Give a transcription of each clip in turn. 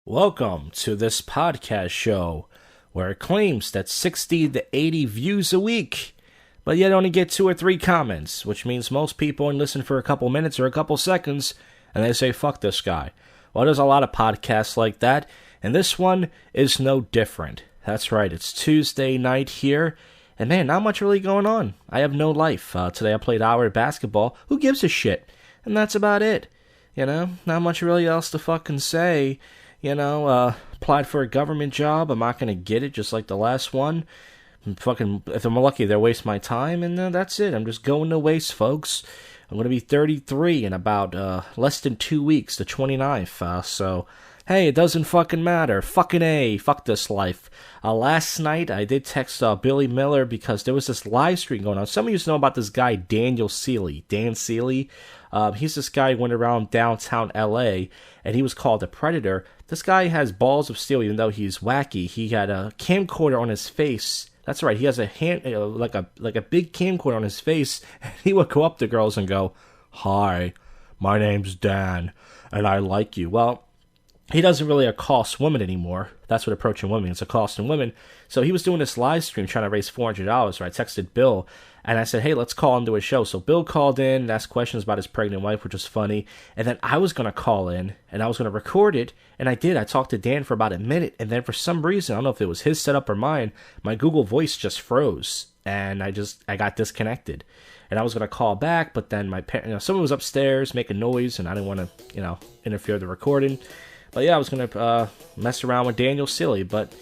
Welcome to this podcast show where it claims that 60 to 80 views a week, but yet only get 2 or 3 comments, which means most people only listen for a couple minutes or a couple seconds, and they say, fuck this guy. Well, there's a lot of podcasts like that, and this one is no different. That's right, it's Tuesday night here, and man, not much really going on. I have no life. Today I played hour of basketball. Who gives a shit? And that's about it. You know, not much really else to fucking say. You know, applied for a government job. I'm not going to get it, just like the last one. If I'm lucky, they'll waste my time, and that's it. I'm just going to waste, folks. I'm going to be 33 in about less than 2 weeks, the 29th. So, hey, it doesn't fucking matter. Fucking A. Fuck this life. Last night, I did text Billy Miller because there was this live stream going on. Some of you know about this guy, Dan Seeley. He's this guy who went around downtown L.A., and he was called a predator. This guy has balls of steel, even though he's wacky. He had a camcorder on his face. That's right, he has a hand, like a big camcorder on his face. And he would go up to girls and go, "Hi, my name's Dan, and I like you." Well, he doesn't really accost women anymore. That's what approaching women is, accosting women. So he was doing this live stream trying to raise $400. So I texted Bill, and I said, hey, let's call into a show. So Bill called in, asked questions about his pregnant wife, which was funny. And then I was going to call in, and I was going to record it. And I did. I talked to Dan for about a minute. And then for some reason, I don't know if it was his setup or mine, my Google Voice just froze. And I got disconnected. And I was going to call back, but then my parents, someone was upstairs making noise, and I didn't want to, interfere with the recording. But yeah, I was going to mess around with Daniel Seeley, but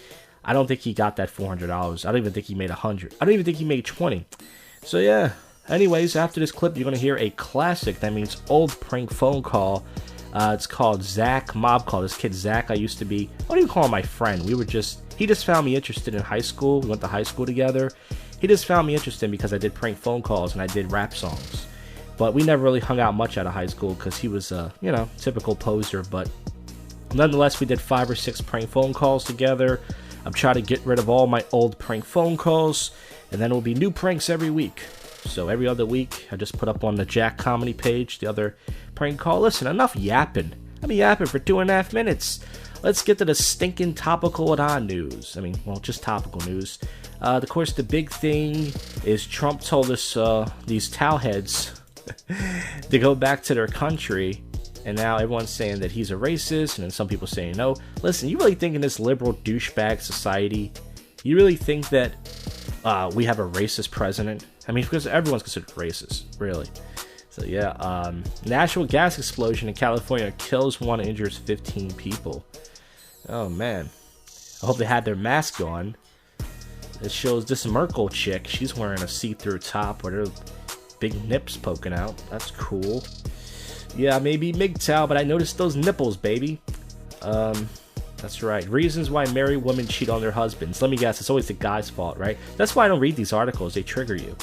I don't think he got that $400. I don't even think he made $100. I don't even think he made $20. So yeah, anyways, after this clip, you're going to hear a classic. That means old prank phone call. It's called Zach Mob Call. This kid, Zach, I used to be, I don't even call him my friend. He just found me interested in high school. We went to high school together. He just found me interested because I did prank phone calls and I did rap songs. But we never really hung out much out of high school because he was a, typical poser. But nonetheless, we did 5 or 6 prank phone calls together. I'm trying to get rid of all my old prank phone calls, and then it will be new pranks every week. So every other week, I just put up on the Jack Comedy page the other prank call. Listen, enough yapping. I've been yapping for 2.5 minutes. Let's get to the stinking topical news. Just topical news. Of course, the big thing is Trump told us these towelheads to go back to their country. And now everyone's saying that he's a racist, and then some people saying no. Listen, you really think in this liberal douchebag society, you really think that we have a racist president? Because everyone's considered racist, really. So yeah, natural gas explosion in California kills 1 and injures 15 people. Oh man, I hope they had their mask on. It shows this Merkel chick. She's wearing a see-through top with her big nips poking out. That's cool. Yeah, maybe MGTOW, but I noticed those nipples, baby. That's right. Reasons why married women cheat on their husbands. Let me guess, it's always the guy's fault, right? That's why I don't read these articles. They trigger you.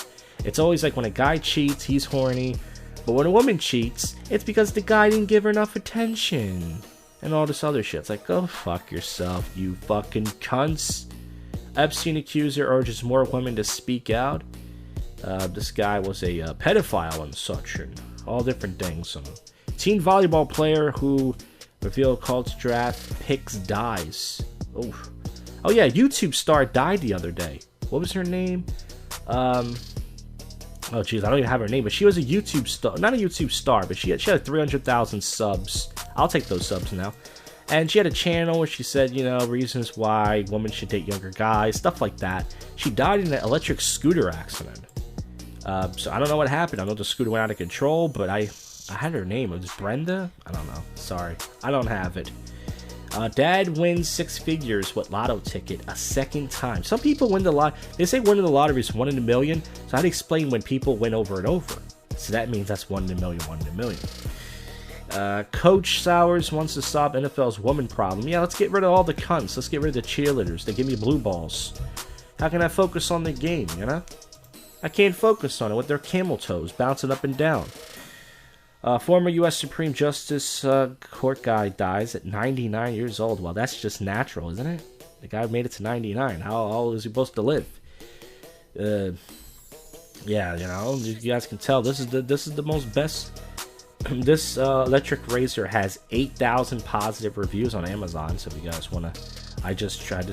It's always like when a guy cheats, he's horny. But when a woman cheats, it's because the guy didn't give her enough attention. And all this other shit. It's like, go fuck yourself, you fucking cunts. Epstein accuser urges more women to speak out. This guy was a pedophile and such, and all different things. Teen volleyball player who revealed college draft picks dies. Oh yeah, YouTube star died the other day. What was her name? Oh jeez, I don't even have her name, but she was a YouTube star. Not a YouTube star, but she had 300,000 subs. I'll take those subs now. And she had a channel where she said, reasons why women should date younger guys, stuff like that. She died in an electric scooter accident. So I don't know what happened. I know the scooter went out of control, but I had her name. It was Brenda? I don't know. Sorry. I don't have it. Dad wins 6 figures with lotto ticket a second time. Some people win the lottery. They say winning the lottery is 1 in a million. So I'd explain when people win over and over. So that means that's 1 in a million, 1 in a million. Coach Sowers wants to solve NFL's woman problem. Yeah, let's get rid of all the cunts. Let's get rid of the cheerleaders. They give me blue balls. How can I focus on the game, I can't focus on it with their camel toes bouncing up and down. Former U.S. Supreme Justice court guy dies at 99 years old. Well, that's just natural, isn't it? The guy made it to 99. How old is he supposed to live? Yeah, you guys can tell this is the most best This electric razor has 8,000 positive reviews on Amazon. So if you guys want to, I just shaved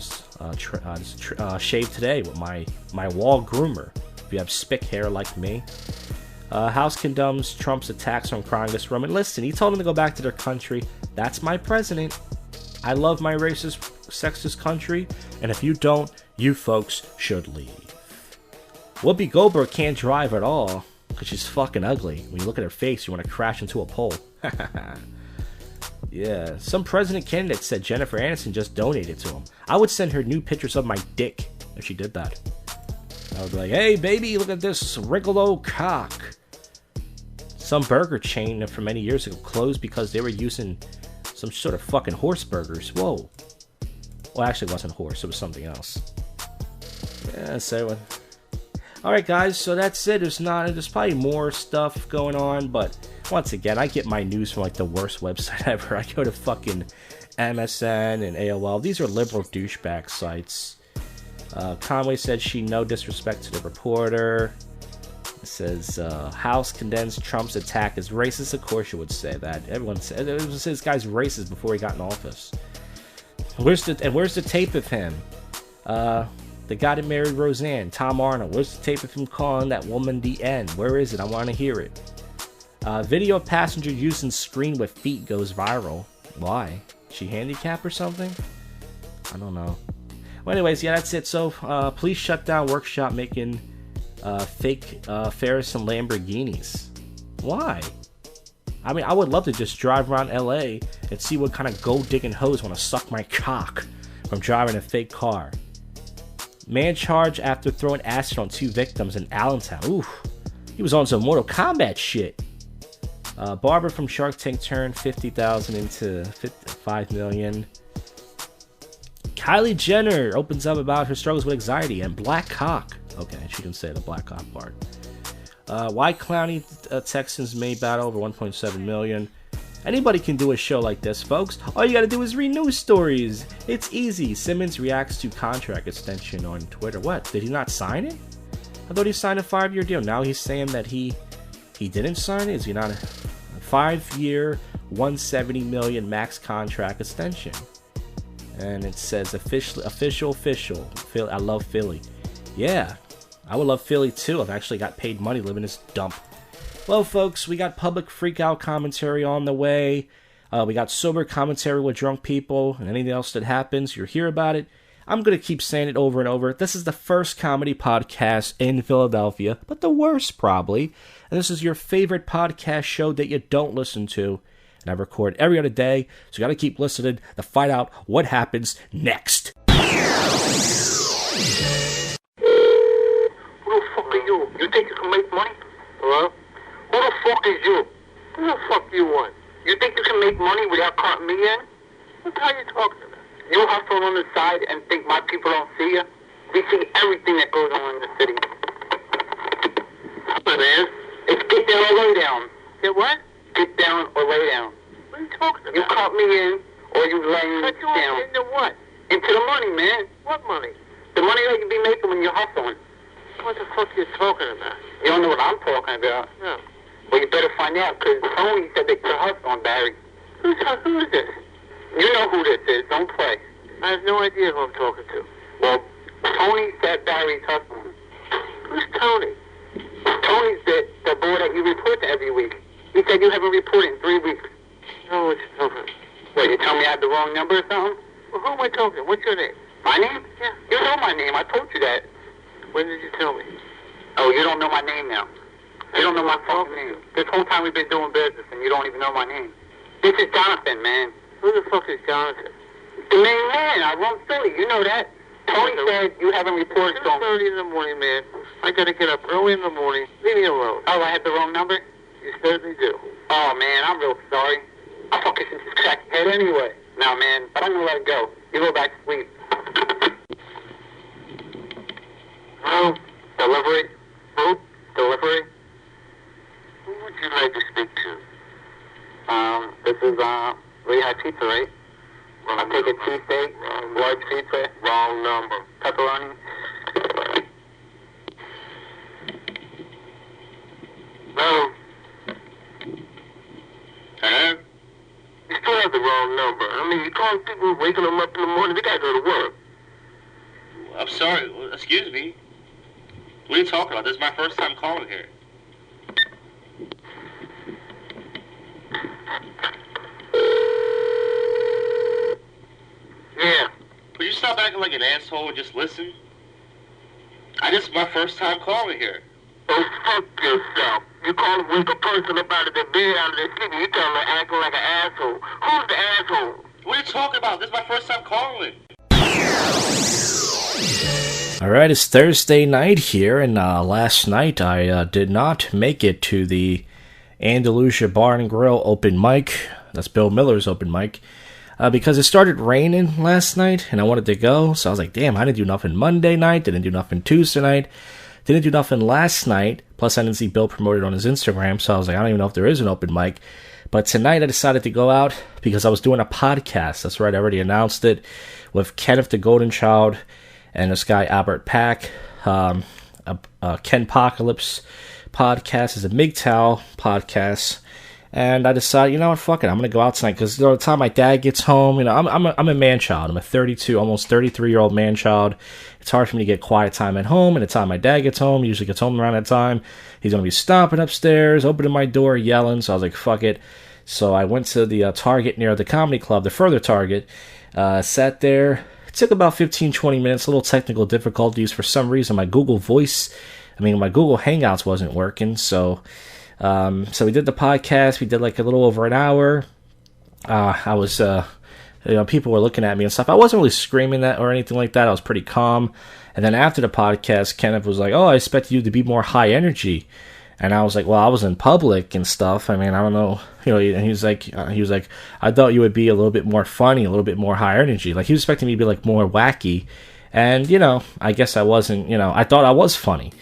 today with my wall groomer. If you have spick hair like me. House condemns Trump's attacks on Congress women. Listen, he told them to go back to their country. That's my president. I love my racist, sexist country, and if you don't, you folks should leave. Whoopi Goldberg can't drive at all because she's fucking ugly. When you look at her face, you want to crash into a pole. Yeah, some president candidate said Jennifer Aniston just donated to him. I would send her new pictures of my dick if she did that. I would be like, hey baby, look at this wrinkled old cock. Some burger chain from many years ago closed because they were using some sort of fucking horse burgers. Whoa. Well, actually it wasn't horse, it was something else. Yeah, so alright guys, so that's it. There's probably more stuff going on, but once again, I get my news from like the worst website ever. I go to fucking MSN and AOL. These are liberal douchebag sites. Conway said no disrespect to the reporter. It says, House condemns Trump's attack as racist. Of course you would say that. Everyone said this guy's racist before he got in office. Where's the tape of him? The guy that married Roseanne, Tom Arnold. Where's the tape of him calling that woman the N? Where is it? I want to hear it. Video of passenger using screen with feet goes viral. Why? She handicapped or something? I don't know. Well, anyways, yeah, that's it. So, police shut down workshop making fake Ferris and Lamborghinis. Why? I mean, I would love to just drive around LA and see what kind of gold-digging hoes want to suck my cock from driving a fake car. Man charged after throwing acid on 2 victims in Allentown. Ooh, he was on some Mortal Kombat shit. Barbara from Shark Tank turned $50,000 into $5 million. Kylie Jenner opens up about her struggles with anxiety and black cock. Okay, she didn't say the black cock part. White Clowney Texans may battle over $1.7 million. Anybody can do a show like this, folks. All you gotta do is read news stories. It's easy. Simmons reacts to contract extension on Twitter. What? Did he not sign it? I thought he signed a 5-year deal. Now he's saying that he didn't sign it? Is he not a 5-year, $170 million max contract extension? And it says official. I love Philly. Yeah, I would love Philly too. I've actually got paid money living this dump. Well, folks, we got public freakout commentary on the way. We got sober commentary with drunk people and anything else that happens. You'll hear about it. I'm going to keep saying it over and over. This is the first comedy podcast in Philadelphia, but the worst probably. And this is your favorite podcast show that you don't listen to. And I record every other day, so you got to keep listening to find out what happens next. Who the fuck are you? You think you can make money? Hello? Who the fuck is you? Who the fuck you want? You think you can make money without cutting me in? What the hell are you talking about? You hustle on the side and think my people don't see you? We see everything that goes on in the city. Hey, man. It's get down or lay down. Get what? Get down or lay down. What are you talking about? You cut me in or you laying down. Cut you into what? Into the money, man. What money? The money that you be making when you're hustling. What the fuck are you talking about? You don't know what I'm talking about? No. Well, you better find out, because Tony said that you're hustling, Barry. Who is this? You know who this is. Don't play. I have no idea who I'm talking to. Well, Tony said Barry's hustling. Who's Tony? Tony's the boy that you report to every week. He said you haven't reported in 3 weeks. Oh, what you talking about? What, you tell me I have the wrong number or something? Well, who am I talking to? What's your name? My name? Yeah. You know my name. I told you that. When did you tell me? Oh, you don't know my name now. You don't know my fucking name. This whole time we've been doing business and you don't even know my name. This is Jonathan, man. Who the fuck is Jonathan? The main man. I run Philly. You know that. Tony said you haven't reported to him. 2:30 in the morning, man. I gotta get up early in the morning. Leave me alone. Oh, I had the wrong number? You certainly do. Oh, man, I'm real sorry. I fucking should just crack your head anyway. No, man, but I'm gonna let it go. You go back to sleep. Hello? Delivery? Who? Delivery? Who would you like to speak to? This is, Lehigh Pizza, right? I'll take a cheesesteak, large pizza. Wrong number. Pepperoni. No. mean, you call people, waking them up in the morning, they gotta go to work. I'm sorry, excuse me. What are you talking about? This is my first time calling here. Yeah. Will you stop acting like an asshole and just listen? This is my first time calling here. Oh, fuck yourself. You call to wake a person up out of their bed, out of their sleep, and you tell them acting like an asshole. Who's the asshole? What are you talking about? This is my first time calling. Alright, it's Thursday night here, and last night I did not make it to the Andalusia Bar and Grill open mic. That's Bill Miller's open mic. Because it started raining last night, and I wanted to go, so I was like, damn, I didn't do nothing Monday night, didn't do nothing Tuesday night, didn't do nothing last night, plus I didn't see Bill promoted on his Instagram, so I was like, I don't even know if there is an open mic. But tonight I decided to go out because I was doing a podcast. That's right, I already announced it, with Kenneth the Golden Child and this guy Albert Pack. Ken Apocalypse podcast is a MGTOW podcast. And I decided, you know what, fuck it, I'm going to go out tonight, because by the time my dad gets home, you know, I'm a man-child. I'm a 32, almost 33-year-old man-child. It's hard for me to get quiet time at home, and the time my dad gets home, he usually gets home around that time, he's going to be stomping upstairs, opening my door, yelling, so I was like, fuck it. So I went to the Target near the comedy club, the further Target, sat there. It took about 15-20 minutes, little technical difficulties. For some reason, my Google Hangouts wasn't working, so we did the podcast. We did like a little over an hour. I was, people were looking at me and stuff. I wasn't really screaming that or anything like that. I was pretty calm. And then after the podcast, Kenneth was like, oh, I expected you to be more high energy. And I was like, well, I was in public and stuff. I mean, I don't know, and he was like, I thought you would be a little bit more funny, a little bit more high energy. Like, he was expecting me to be like more wacky. And, I guess I wasn't, I thought I was funny.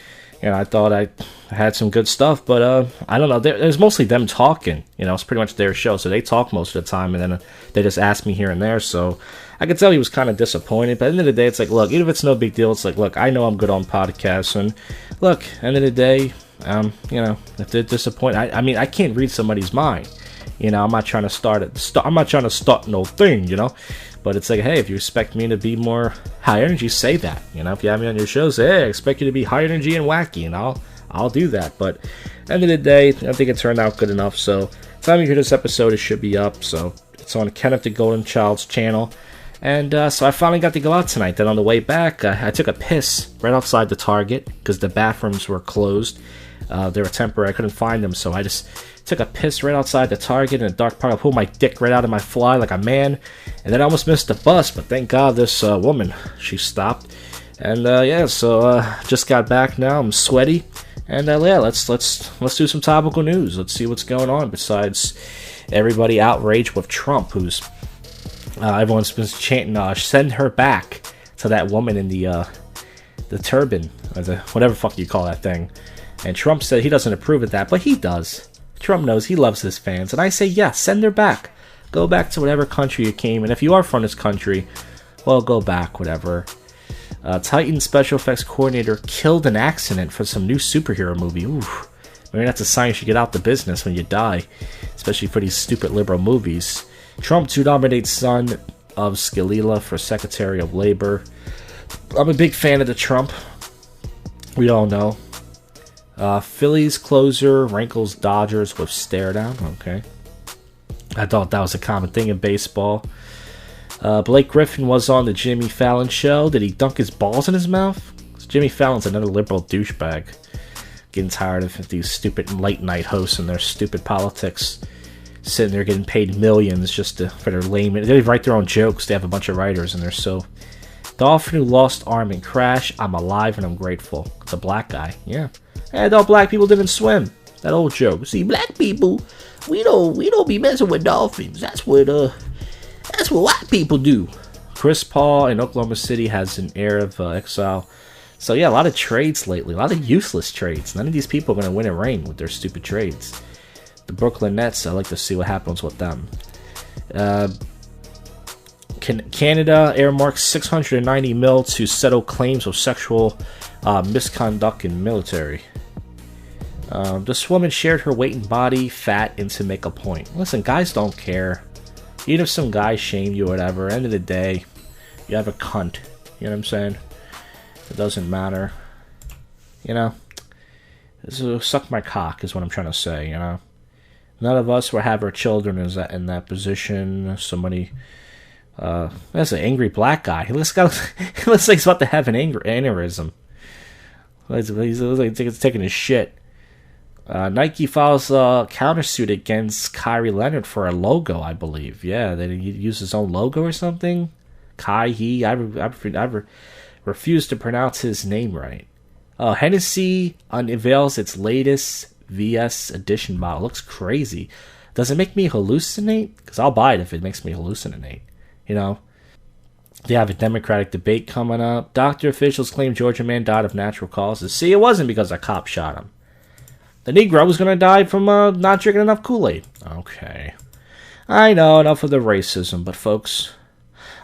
I thought I had some good stuff, but I don't know. It was mostly them talking. It's pretty much their show, so they talk most of the time, and then they just ask me here and there. So I could tell he was kind of disappointed. But at the end of the day, it's like, look, even if it's no big deal, it's like, look, I know I'm good on podcasts, and look, end of the day, if they're disappointed, I mean, I can't read somebody's mind. I'm not trying to start no thing, But it's like, hey, if you expect me to be more high energy, say that. If you have me on your show, say, hey, I expect you to be high energy and wacky, and I'll do that. But at the end of the day, I think it turned out good enough. So, time you hear this episode, it should be up. So, it's on Kenneth the Golden Child's channel. And so I finally got to go out tonight. Then on the way back, I took a piss right outside the Target because the bathrooms were closed. They were temporary. I couldn't find them, so I just took a piss right outside the Target in a dark park. I pulled my dick right out of my fly like a man, and then I almost missed the bus, but thank God this woman, she stopped. And so just got back now. I'm sweaty, and let's do some topical news. Let's see what's going on besides everybody outraged with Trump, who's everyone's been chanting, send her back, to that woman in the turban, or the whatever fuck you call that thing. And Trump said he doesn't approve of that, but he does. Trump knows he loves his fans. And I say, yeah, send her back. Go back to whatever country you came. And if you are from this country, well, go back, whatever. Titan special effects coordinator killed in accident for some new superhero movie. Oof. Maybe that's a sign you should get out the business when you die. Especially for these stupid liberal movies. Trump to nominate son of Scalia for Secretary of Labor. I'm a big fan of the Trump. We all know. Phillies closer rankles Dodgers with stare down. Okay. I thought that was a common thing in baseball. Blake Griffin was on the Jimmy Fallon show. Did he dunk his balls in his mouth? Jimmy Fallon's another liberal douchebag. Getting tired of these stupid late night hosts and their stupid politics. Sitting there getting paid millions just for their lame. They write their own jokes. They have a bunch of writers and they're so. Dolphin who lost arm in crash. I'm alive and I'm grateful. It's a black guy. Yeah. I thought black people didn't swim. That old joke. See, black people, we don't be messing with dolphins. That's what white people do. Chris Paul in Oklahoma City has an air of exile. So yeah, a lot of trades lately. A lot of useless trades. None of these people are going to win a ring with their stupid trades. The Brooklyn Nets, I'd like to see what happens with them. Canada earmarks $690 million to settle claims of sexual misconduct in military. This woman shared her weight and body fat and to make a point. Listen, guys don't care. Even if some guy shamed you or whatever, end of the day, you have a cunt. You know what I'm saying? It doesn't matter. You know? So suck my cock is what I'm trying to say, you know? None of us will have our children in that position. Somebody... that's an angry black guy. He looks like he's about to have an aneurysm. He's like taking his shit. Nike files a countersuit against Kyrie Leonard for a logo, I believe. Yeah, that he used his own logo or something. I refuse to pronounce his name right. Hennessy unveils its latest VS edition model. Looks crazy. Does it make me hallucinate? Because I'll buy it if it makes me hallucinate. You know? They have a Democratic debate coming up. Doctor officials claim Georgia man died of natural causes. See, it wasn't because a cop shot him. The Negro was going to die from not drinking enough Kool-Aid. Okay. I know, enough of the racism, but folks.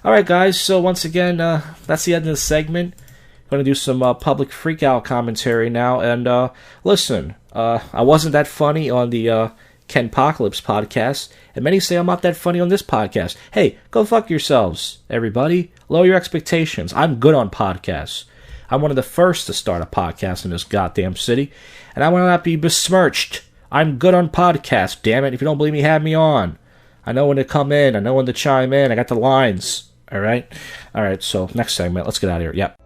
Alright guys, so once again, that's the end of the segment. I'm going to do some public freakout commentary now, and listen, I wasn't that funny on the Ken Pocalypse podcast, and many say I'm not that funny on this podcast. Hey, go fuck yourselves, everybody. Lower your expectations. I'm good on podcasts. I'm one of the first to start a podcast in this goddamn city, and I will not be besmirched. I'm good on podcasts, damn it. If you don't believe me, have me on. I know when to come in. I know when to chime in. I got the lines. Alright? Alright, so next segment. Let's get out of here. Yep.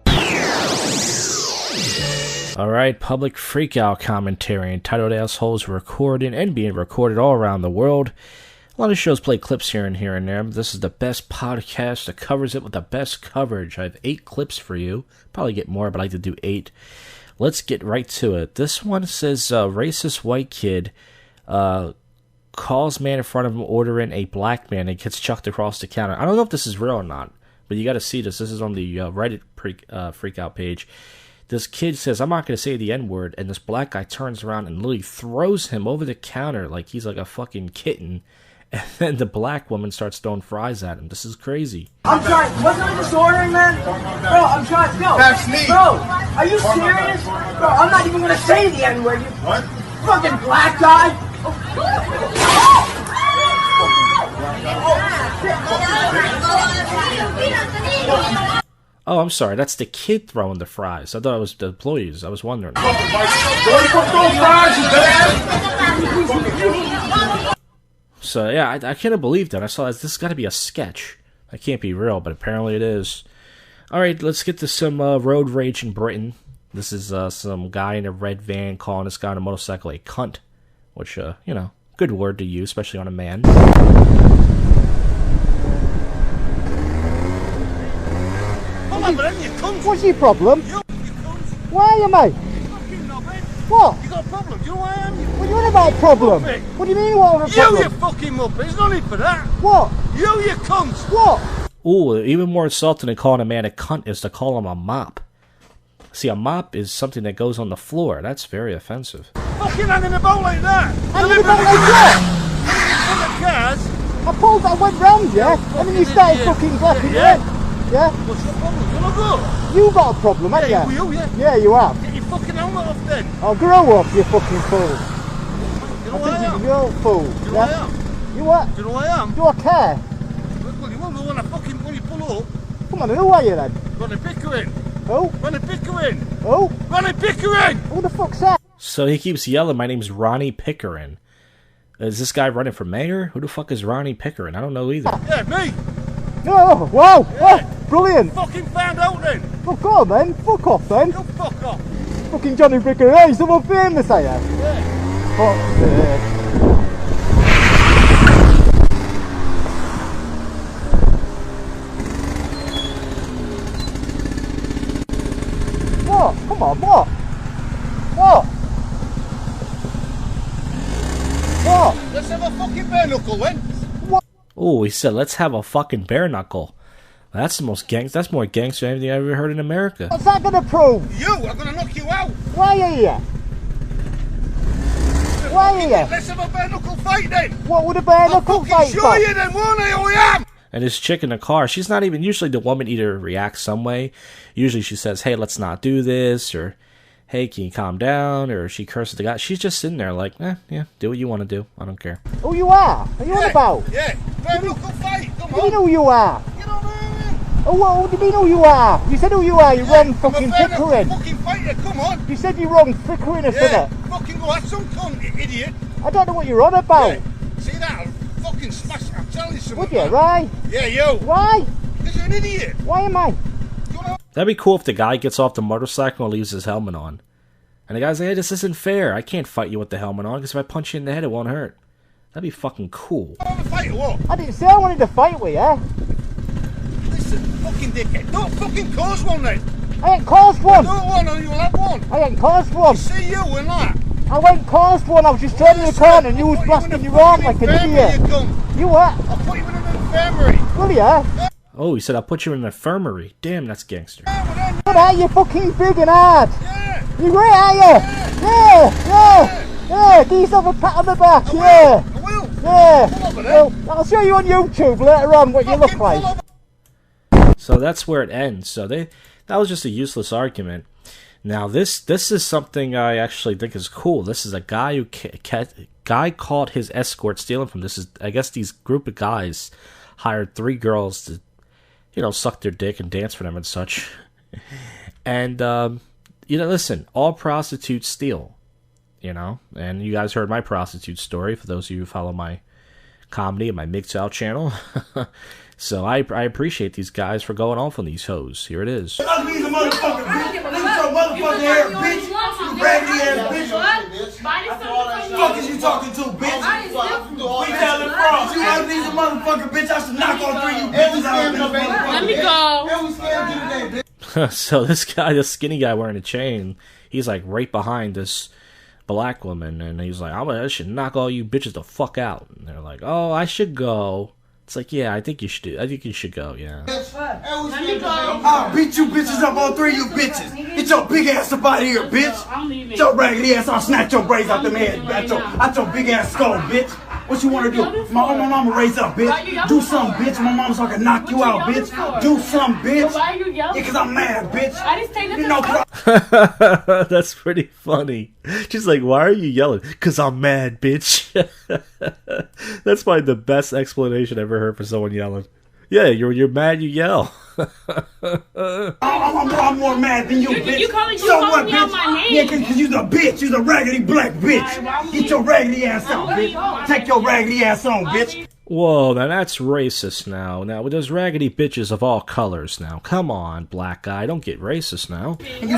Alright, public freakout commentary entitled Assholes Recording and being recorded all around the world. A lot of shows play clips here and there, but this is the best podcast that covers it with the best coverage. I have 8 clips for you. Probably get more, but I like to do 8. Let's get right to it. This one says, racist white kid calls man in front of him ordering a black man and gets chucked across the counter. I don't know if this is real or not, but you got to see this. This is on the Reddit freakout page. This kid says, I'm not going to say the N-word, and this black guy turns around and literally throws him over the counter like he's like a fucking kitten. And then the black woman starts throwing fries at him. This is crazy. I'm trying. Wasn't I just ordering, man? Bro, I'm trying. No. That's me. Bro, are you serious? Bro, I'm not even going to say the N-word. You what? Fucking black guy. Oh, I'm sorry. That's the kid throwing the fries. I thought it was the employees. I was wondering. So, yeah, I can't believe that. I saw this has got to be a sketch. That can't be real, but apparently it is. Alright, let's get to some road rage in Britain. This is some guy in a red van calling this guy on a motorcycle a cunt. Which, you know, good word to use, especially on a man. What's your problem? Why are you, mate? What? You got a problem? Do you know who I am? What do you mean about a problem? What do you mean what a problem? You fucking muppet. There's no need for that. What? You cunt. What? Ooh, even more insulting than calling a man a cunt is to call him a mop. See, a mop is something that goes on the floor. That's very offensive. Fucking hanging about like that. Hanging about like what? In the cars. I went round, yeah? And then you started fucking clapping your head. Yeah? What's your problem? You wanna go? You got a problem, haven't you? You, yeah. Yeah, you have. Get your fucking helmet off then. Oh, grow up, you fucking fool. You know who I am? You're a fool. Do you know yeah? who I am? You what? Do you know who I am? Do I care? Well, you won't know when you pull up. Come on, who are you then? Ronnie Pickering. Who? Ronnie Pickering. Who? Ronnie Pickering! Who the fuck's that? So he keeps yelling, my name's Ronnie Pickering. Is this guy running for mayor? Who the fuck is Ronnie Pickering? I don't know either. Yeah, me. Oh, wow. Yeah. Oh, brilliant. Fucking found out then. Fuck off then. Fuck off then. You fuck off. Fucking Johnny Bricker. Hey, someone famous, are you? Yeah. Fuck's sake. What? Come on, what? What? What? Let's have a fucking bare knuckle then. Oh, he said, let's have a fucking bare knuckle. That's the most that's more gangster than anything I've ever heard in America. What's that gonna prove? I'm gonna knock you out. Why are you? Why are you? Let's have a bare knuckle fight then. What would a bare knuckle fight I'll fucking show you then, won't I? I am. And this chick in the car, she's not even, usually the woman either reacts some way. Usually she says, hey, let's not do this, or hey, can you calm down? Or she curses the guy. She's just sitting there like, yeah, do what you want to do. I don't care. Who you are? What are you on about? Yeah, bare knuckle fight. Come What do you on. know who you are? You know what I mean? Oh, what do you mean who you are? You said who you are, you wrong I'm a fucking bare knuckle Pickering. fucking fighter. Come on. You said you wrong Pickering or Yeah, something. fucking go at some cunt, you idiot. I don't know what you're on about. Yeah. See that? I'll fucking smash. I'm telling you something. Would you, man. right? Yeah, yo. Why? Because you're an idiot. Why am I? You know? That'd be cool if the guy gets off the motorcycle and leaves his helmet on. And the guy's like, hey, this isn't fair. I can't fight you with the helmet on, because if I punch you in the head, it won't hurt. That'd be fucking cool. I want to fight or what? I didn't say I wanted to fight with you. Listen, fucking dickhead. Don't fucking cause one then. I ain't caused one. Don't want or you'll have one. I ain't caused one. See you and that. I ain't caused one. I was just turning the corner and you was blasting your arm like an idiot. You what? I'll put you in an infirmary. Will ya? Oh, he said, I'll put you in an infirmary. Damn, that's gangster. What are you fucking big and hard? Yeah. You great, are you? Yeah. Give yourself a pat on the back, yeah. I will. Yeah. Pull over there. Well, I'll show you on YouTube later on what you look Fucking like. pull over. So that's where it ends. So that was just a useless argument. Now this is something I actually think is cool. This is a guy who guy caught his escort stealing from. This is, I guess, these group of guys hired 3 girls to, suck their dick and dance for them and such. And listen, all prostitutes steal. And you guys heard my prostitute story. For those of you who follow my comedy and my Mixed Out channel. So I appreciate these guys for going off on these hoes. Here it is. Ugly's a motherfucker, bitch. Look at your motherfucking hair, bitch. You raggedy ass bitch. Fuck is you talking to, bitch? We telling frauds. You ugly's a motherfucker, bitch. I should knock all 3 of you bitches out of this motherfucker. Let me go. And we scared you today, bitch. So this guy, this skinny guy wearing a chain, he's like right behind this black woman, and he's like, I should knock all you bitches the fuck out. And they're like, oh, I should go. It's like, yeah, I think you should go, yeah. Let me go. I'll beat you bitches up, all 3 of you bitches. Get your big ass up out of here, bitch. I'm leaving. Get your raggedy ass, I'll snatch your braids out them head. Out your big ass skull, bitch. What you want to do? My mama raise up, bitch. Do something, bitch. My mama so I can knock you out, bitch. Do something, bitch. Why are you yelling? Yeah, 'cause I'm mad, bitch. I didn't say nothing. You know, 'cause That's pretty funny. She's like, why are you yelling? 'Cause I'm mad, bitch. That's probably the best explanation I ever heard for someone yelling. Yeah, you're mad, you yell. I'm more mad than you, bitch. You calling me out my name? Yeah, 'cause you's a bitch. You's a raggedy black bitch. Get your raggedy ass on, bitch. Take your raggedy ass on, bitch. Whoa, now that's racist now. Now, there's raggedy bitches of all colors now. Come on, black guy, don't get racist now. And you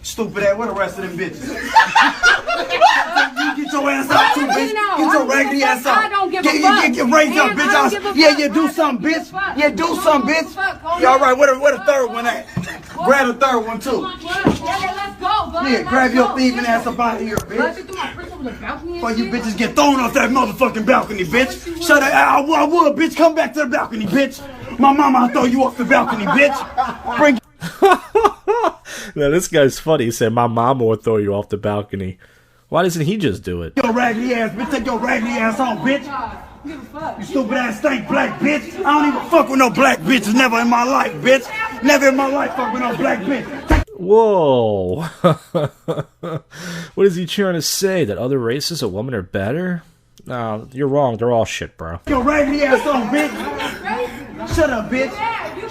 stupid ass, where the rest of them bitches? You get your ass out too, bitch. Get your raggedy ass out. I don't give a Get fuck. raised up, Man, bitch. I don't give a Yeah, fuck. you do something, bitch. Yeah, do something, bitch. Fuck, Yeah, all right, where the 3rd one at? Grab the 3rd one, too. Let's go, bud. Yeah, grab your thieving ass up out of here, bitch. Before you bitches get thrown off that motherfucking balcony, bitch. Shut up. I would, bitch. Come back to the balcony, bitch. My mama will throw you off the balcony, bitch. Bring. Now, this guy's funny. He said, my mama will throw you off the balcony. Why doesn't he just do it? Your raggedy ass, bitch. Take your raggedy ass on, bitch. You stupid ass stank black bitch. I don't even fuck with no black bitches. Never in my life, bitch. Never in my life fuck with no black bitch. Whoa. What is he trying to say? That other races of women are better? No, you're wrong. They're all shit, bro. Your raggedy ass on, bitch. Shut up, bitch.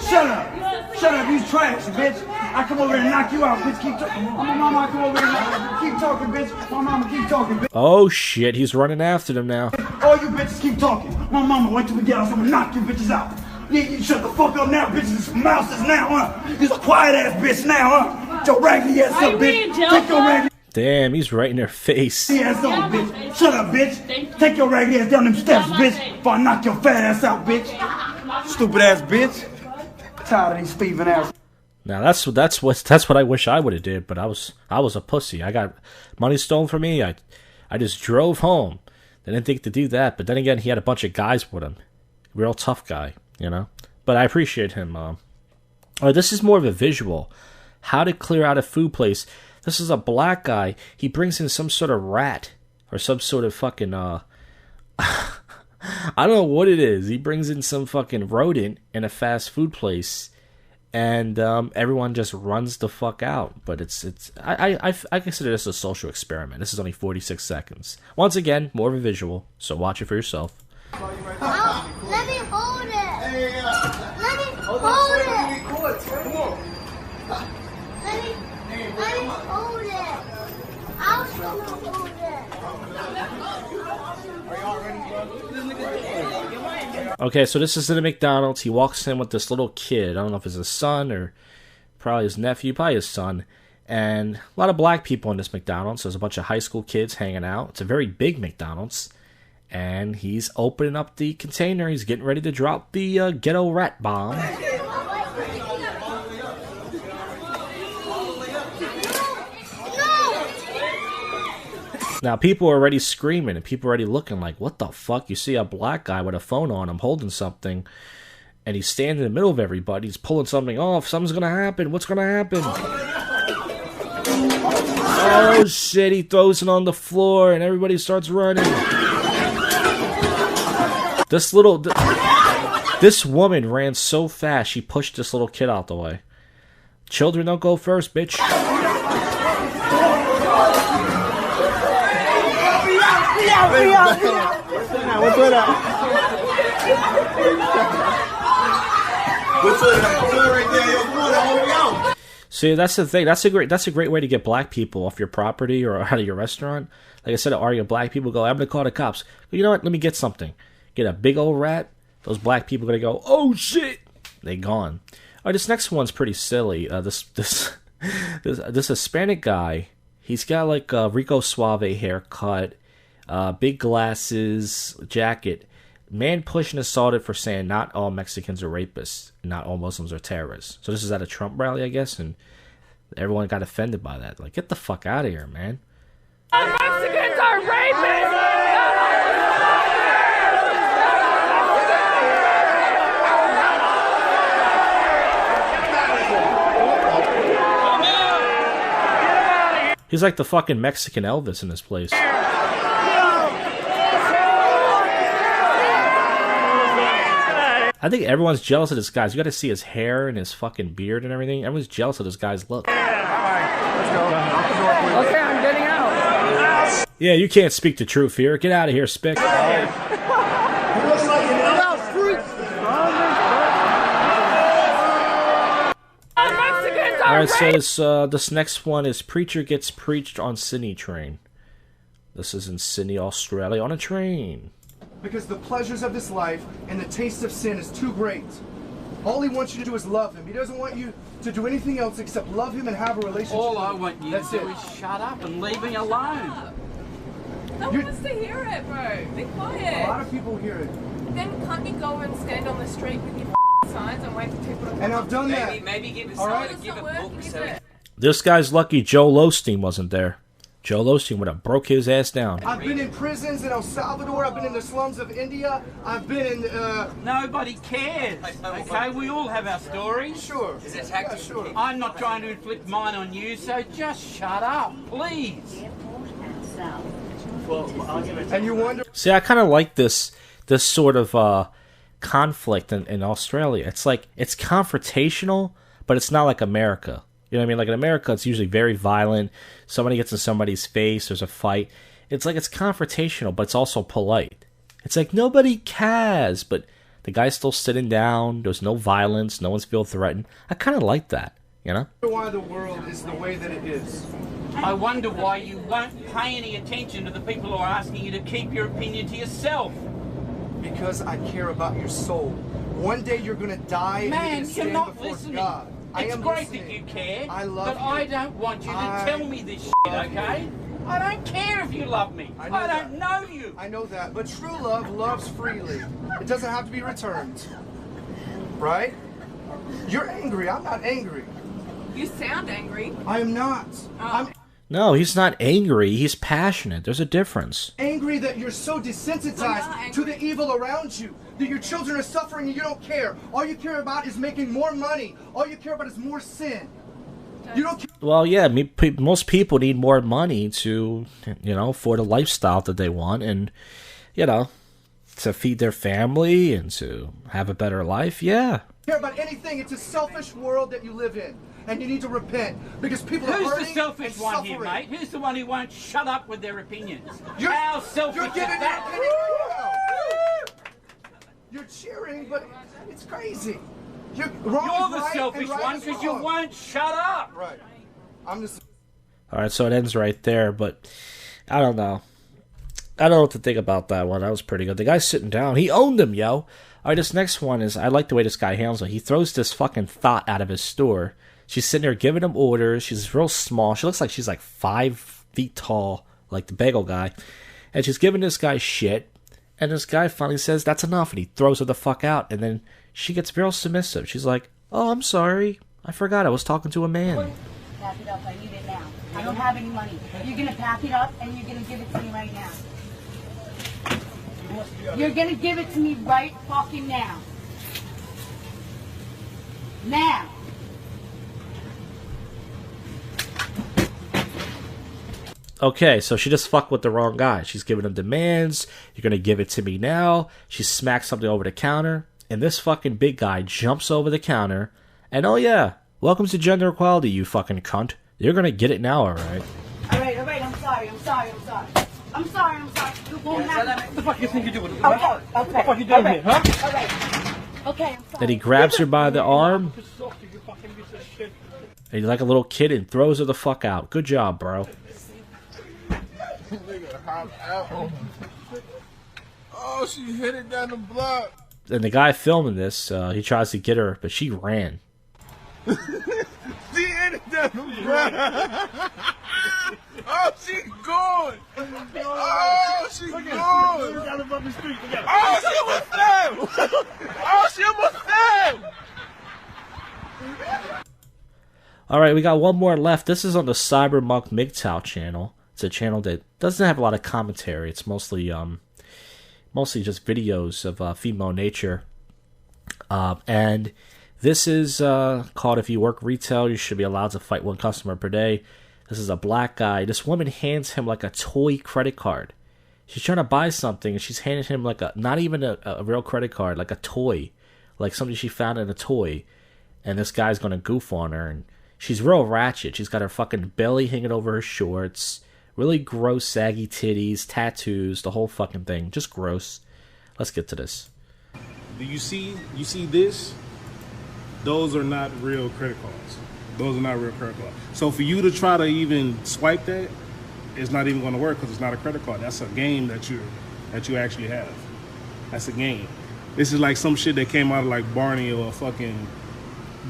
Shut up. Shut up, you trash, bitch. I come over here and knock you out, bitch. Keep talking. My mama, I come over here and keep talking, bitch. My mama, keep talking, bitch. Oh, shit. He's running after them now. All you bitches keep talking. My mama went to the gal, so I'm gonna knock you bitches out. Yeah, you shut the fuck up now, bitches. It's mouses now, huh? You's a quiet ass bitch now, huh? Get your raggedy ass up, bitch. Take your raggedy Damn, he's right in their face. ass up, bitch. Shut up, bitch. Take your raggedy ass down them steps, bitch. Before I knock your fat ass out, bitch. Stupid ass bitch. Tired of these thieving ass. Now that's what I wish I would have did, but I was a pussy. I got money stolen from me. I just drove home. I didn't think to do that, but then again, he had a bunch of guys with him. Real tough guy, But I appreciate him. This is more of a visual. How to clear out a food place. This is a black guy. He brings in some sort of rat or some sort of fucking I don't know what it is. He brings in some fucking rodent in a fast food place. and everyone just runs the fuck out. But I consider this a social experiment. This is only 46 seconds. Once again, more of a visual, so watch it for yourself. Let me hold it. Hey, Let me hold it. Come on. Let me hold it. I'll hold it. Okay, so this is in a McDonald's. He walks in with this little kid. I don't know if it's his son or probably his nephew, probably his son. And a lot of black people in this McDonald's. There's a bunch of high school kids hanging out. It's a very big McDonald's. And he's opening up the container. He's getting ready to drop the ghetto rat bomb. Now, people are already screaming and people are already looking like, what the fuck? You see a black guy with a phone on him holding something, and he's standing in the middle of everybody. He's pulling something off. Something's going to happen. What's going to happen? Oh, shit. He throws it on the floor, and everybody starts running. This woman ran so fast, she pushed this little kid out the way. Children don't go first, bitch. See, that's the thing. That's a great way to get black people off your property or out of your restaurant. Like I said, argue black people go, I'm gonna call the cops. But you know what? Let me get something. Get a big old rat. Those black people are gonna go, oh shit, they gone. All right, this next one's pretty silly. This Hispanic guy. He's got like a Rico Suave haircut. Big glasses, jacket. Man pushed and assaulted for saying not all Mexicans are rapists, not all Muslims are terrorists. So this is at a Trump rally, I guess, and everyone got offended by that. Like, get the fuck out of here, man. All Mexicans are rapists! He's like the fucking Mexican Elvis in this place. I think everyone's jealous of this guy. You got to see his hair and his fucking beard and everything. Everyone's jealous of this guy's look. Okay, I'm getting out. Yeah, you can't speak the truth here. Get out of here, Spick. Alright, so this next one is Preacher Gets Preached on Sydney Train. This is in Sydney, Australia, on a train. Because the pleasures of this life and the taste of sin is too great. All he wants you to do is love him. He doesn't want you to do anything else except love him and have a relationship with him. All I want you to do is shut up and leave me alone. No one wants to hear it, bro. Be quiet. A lot of people hear it. Then can't you go and stand on the street with your signs and wait for people to come? And I've done that. Maybe give us right. give a book so This guy's lucky Joel Osteen wasn't there. Joel Osteen would have broke his ass down. I've been in prisons in El Salvador. I've been in the slums of India. I've been in... Nobody cares. Okay, we all have our stories. Sure. Is it yeah, sure. I'm not trying to inflict mine on you, so just shut up, please. And you wonder... See, I kind of like this sort of conflict in Australia. It's like, it's confrontational, but it's not like America. You know what I mean? Like in America, it's usually very violent. Somebody gets in somebody's face. There's a fight. It's like it's confrontational, but it's also polite. It's like nobody cares, but the guy's still sitting down. There's no violence. No one's feel threatened. I kind of like that, you know? Why the world is the way that it is. I wonder why you won't pay any attention to the people who are asking you to keep your opinion to yourself. Because I care about your soul. One day you're going to die Man, and you're you're going to stand not before listening. God. It's great that you care, I love but you. I don't want you to tell me this shit, okay? I don't care if you love me. I don't know you. I know that, but true love loves freely. It doesn't have to be returned. Right? You're angry. I'm not angry. You sound angry. I am not. I'm No, he's not angry. He's passionate. There's a difference. angry that you're so desensitized to the evil around you. That your children are suffering and you don't care. All you care about is making more money. All you care about is more sin. You don't care. Well, yeah, most people need more money to, for the lifestyle that they want and, to feed their family and to have a better life. Yeah, care about anything. It's a selfish world that you live in, and you need to repent because people are Who's hurting the selfish and one suffering. here, mate? Who's the one who won't shut up with their opinions? You're, How selfish you're is giving your that? opinion right now. You're cheering, but it's crazy. You're the right selfish and right one is because you wrong. won't shut up. Right. I'm just. All right, so it ends right there, but I don't know. I don't know what to think about that one. That was pretty good. The guy's sitting down. He owned him, yo. All right, this next one is, I like the way this guy handles it. He throws this fucking thought out of his store. She's sitting there giving him orders. She's real small. She looks like she's like 5 feet tall, like the bagel guy. And she's giving this guy shit. And this guy finally says, that's enough. And he throws her the fuck out. And then she gets real submissive. She's like, oh, I'm sorry. I forgot I was talking to a man. Pack it up. I need it now. I don't have any money. You're going to pack it up and you're going to give it to me right now. You're going to give it to me right fucking now. Now. Okay, so she just fucked with the wrong guy. She's giving him demands. You're going to give it to me now. She smacks something over the counter. And this fucking big guy jumps over the counter. And oh yeah, welcome to gender equality, you fucking cunt. You're going to get it now, alright? Alright, I'm sorry. I'm sorry. You won't have What the fuck you think you're doing? Okay. What the fuck are you doing here, huh? Alright. Okay, I'm sorry. Then he grabs her by the arm. And he's like a little kid and throws her the fuck out. Good job, bro. Oh, she hit it down the block. And the guy filming this, he tries to get her, but she ran. She hit it down the block. Oh, she going. Oh, she going. Oh, she almost fell. Oh, she almost fell. Alright, we got one more left. This is on the Cybermonk MGTOW channel. It's a channel that doesn't have a lot of commentary. It's mostly just videos of female nature. And this is called If You Work Retail, You Should Be Allowed to Fight One Customer Per Day. This is a black guy. This woman hands him like a toy credit card. She's trying to buy something, and she's handing him like not even a real credit card, like a toy. Like something she found in a toy. And this guy's going to goof on her, and she's real ratchet. She's got her fucking belly hanging over her shorts. Really gross, saggy titties, tattoos, the whole fucking thing. Just gross. Let's get to this. Do you see this? Those are not real credit cards. Those are not real credit cards. So for you to try to even swipe that, it's not even going to work because it's not a credit card. That's a game that you actually have. That's a game. This is like some shit that came out of like Barney or fucking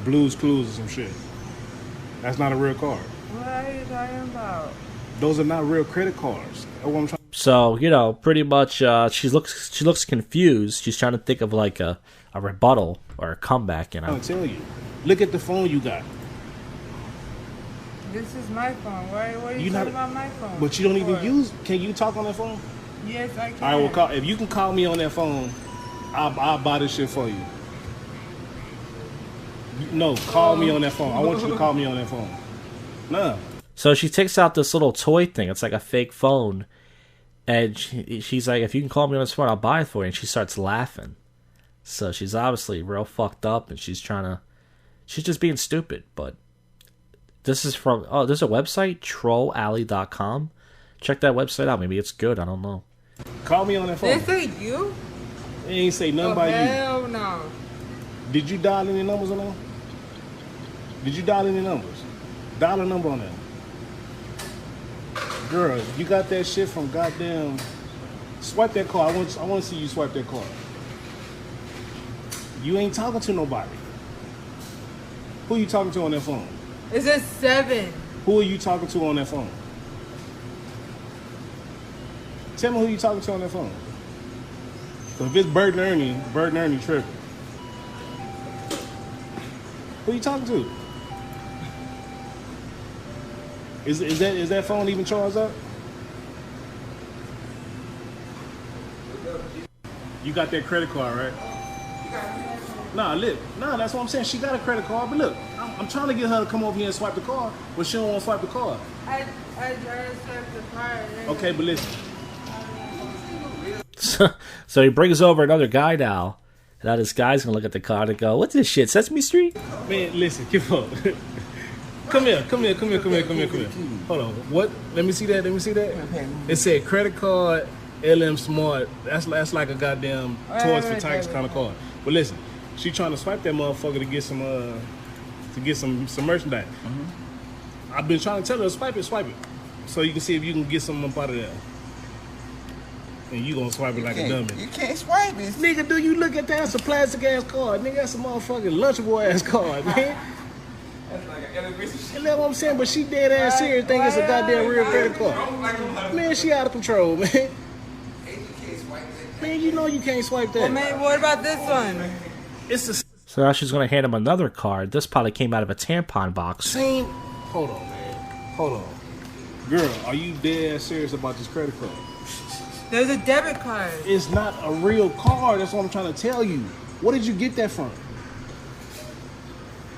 Blue's Clues or some shit. That's not a real card. What are you talking about? Those are not real credit cards. That's what I'm trying. So, pretty much she looks confused. She's trying to think of like a rebuttal or a comeback, I'm trying to tell you. Look at the phone you got. This is my phone. Why are you talking about my phone? But you don't even use. Can you talk on that phone? Yes, I can. I will call. If you can call me on that phone, I'll buy this shit for you. No, call me on that phone. I want you to call me on that phone. No. So she takes out this little toy thing. It's like a fake phone. And she's like, if you can call me on this phone, I'll buy it for you. And she starts laughing. So she's obviously real fucked up. And she's just being stupid. But this is from, there's a website, trollalley.com. Check that website out. Maybe it's good. I don't know. Call me on that phone. They say you? They ain't say nothing about you. Hell no. Did you dial any numbers on that? Did you dial any numbers? Dial a number on that. Girl, you got that shit from goddamn. Swipe that card. I want to see you swipe that card. You ain't talking to nobody. Who are you talking to on that phone? It says 7. Who are you talking to on that phone? Tell me who you talking to on that phone. So if it's Bert and Ernie tripping. Who you talking to? Is that phone even charged up? You got that credit card, right? Nah, look. Nah, that's what I'm saying. She got a credit card, but look, I'm trying to get her to come over here and swipe the card, but she don't want to swipe the card. I just swiped the card. Okay, but listen. So he brings over another guy now, Now this guy's gonna look at the card and go, "What's this shit? Sesame Street?" Man, listen, keep on. Come here. Hold on. What? Let me see that. It said credit card, LM Smart. That's like a goddamn Toys for Tykes kind of card. But listen, she trying to swipe that motherfucker to get some merchandise. Mm-hmm. I've been trying to tell her to swipe it, so you can see if you can get something up out of there. And you gonna swipe it like a dummy. You can't swipe it. Nigga, do you look at that? That's a plastic ass card. Nigga, that's a motherfucking Lunchable ass card, man. That's like an elevation. You know what I'm saying? But she dead ass serious think it's a goddamn real credit card. Man, she out of control, man. Man, you know you can't swipe that. Well, man, what about this one? It's a... So now she's gonna hand him another card. This probably came out of a tampon box. Same. Hold on, man. Hold on. Girl, are you dead ass serious about this credit card? There's a debit card. It's not a real card. That's what I'm trying to tell you. What did you get that from?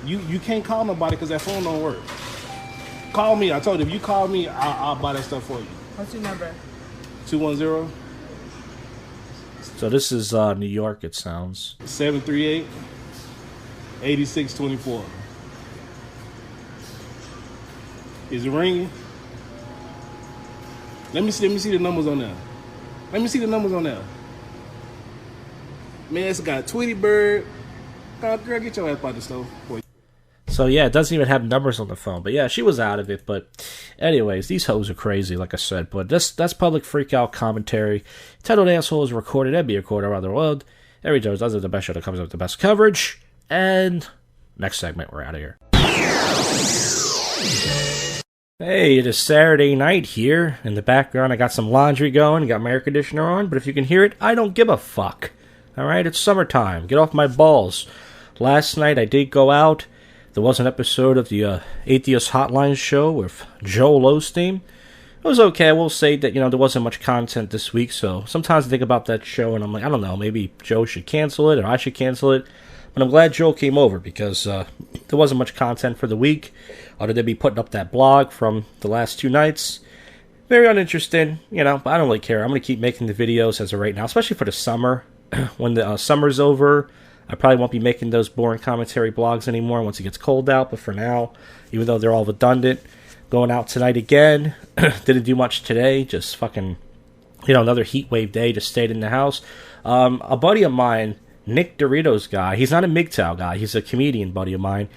You can't call nobody because that phone don't work. Call me. I told you, if you call me, I'll buy that stuff for you. What's your number? 210. So this is New York, it sounds. 738-8624. Is it ringing? Let me see the numbers on there. Man, it's got Tweety Bird. Girl, get your ass out the stove. Boy. So yeah, it doesn't even have numbers on the phone. But yeah, she was out of it. But anyways, these hoes are crazy, like I said. But that's public freakout commentary. Titled Assholes Recorded and be recorded around the world. Every Joe does it the best show that comes up with the best coverage. And next segment, we're out of here. Hey, it is Saturday night here. In the background, I got some laundry going, got my air conditioner on, but if you can hear it, I don't give a fuck. Alright, it's summertime. Get off my balls. Last night, I did go out. There was an episode of the Atheist Hotline show with Joel Osteen. It was okay. I will say that, there wasn't much content this week, so sometimes I think about that show, and I'm like, I don't know, maybe Joe should cancel it, or I should cancel it. But I'm glad Joel came over, because there wasn't much content for the week. Other than be putting up that blog from the last 2 nights. Very uninteresting, but I don't really care. I'm going to keep making the videos as of right now, especially for the summer. When the summer's over, I probably won't be making those boring commentary blogs anymore once it gets cold out. But for now, even though they're all redundant, going out tonight again. Didn't do much today, just fucking, another heat wave day, just stayed in the house. A buddy of mine, Nick Doritos guy, he's not a MGTOW guy, he's a comedian buddy of mine.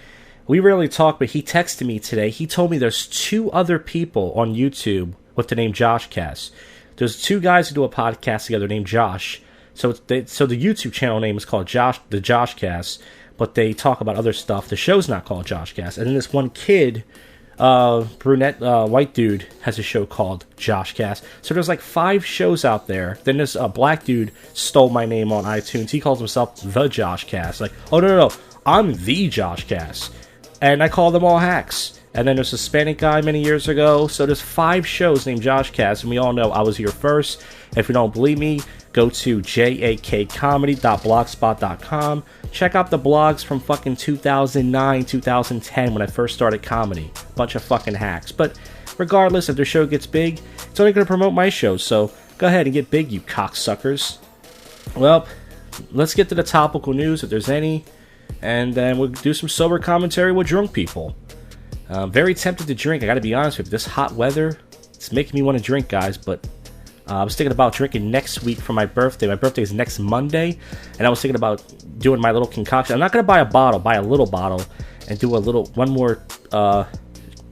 We rarely talk, but he texted me today. He told me there's 2 other people on YouTube with the name JoshCast. There's 2 guys who do a podcast together named Josh. So the YouTube channel name is called the JoshCast, but they talk about other stuff. The show's not called JoshCast. And then this one kid, brunette, white dude, has a show called JoshCast. So there's like 5 shows out there. Then this black dude stole my name on iTunes. He calls himself the JoshCast. Like, oh no, I'm the JoshCast. And I call them all hacks. And then there's a Hispanic guy many years ago. So there's 5 shows named JoshCast, and we all know I was here first. If you don't believe me, go to jakcomedy.blogspot.com. Check out the blogs from fucking 2009, 2010 when I first started comedy. Bunch of fucking hacks. But regardless, if their show gets big, it's only going to promote my show. So go ahead and get big, you cocksuckers. Well, let's get to the topical news if there's any. And then we'll do some sober commentary with drunk people. Very tempted to drink, I gotta be honest with you. This hot weather, it's making me want to drink, guys. But I was thinking about drinking next week for my birthday. My birthday is next Monday. And I was thinking about doing my little concoction. I'm not gonna buy a bottle, buy a little bottle. And do one more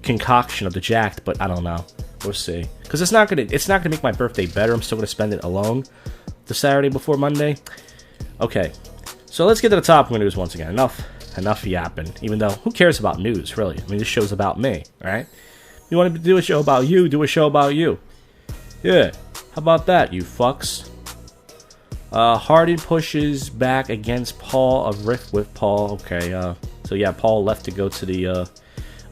concoction of the Jacked. But I don't know. We'll see. Because it's not gonna make my birthday better. I'm still gonna spend it alone the Saturday before Monday. Okay. So let's get to the topic of news once again. Enough yapping. Even though, who cares about news, really? I mean, this show's about me, alright? You want to do a show about you, do a show about you. Yeah, how about that, you fucks? Harden pushes back against Paul, a rift with Paul. Okay, so yeah, Paul left to go to the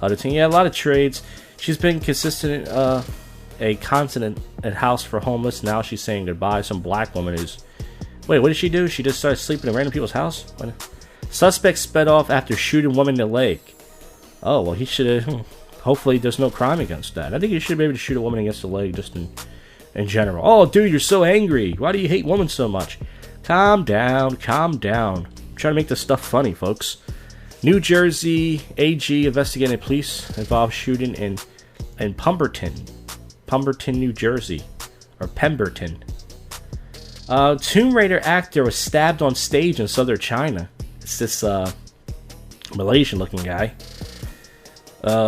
other team. Yeah, a lot of trades. She's been consistent, a continent at house for homeless. Now she's saying goodbye. Some black woman is... Wait, what did she do? She just started sleeping in random people's house? What? Suspect sped off after shooting woman in the leg. Oh, well, he should have... Hopefully there's no crime against that. I think you should be able to shoot a woman against the leg just in general. Oh, dude, you're so angry. Why do you hate women so much? Calm down. I'm trying to make this stuff funny, folks. New Jersey AG investigating police involved shooting in Pemberton, New Jersey, or Pemberton. Tomb Raider actor was stabbed on stage in southern China. It's this Malaysian-looking guy.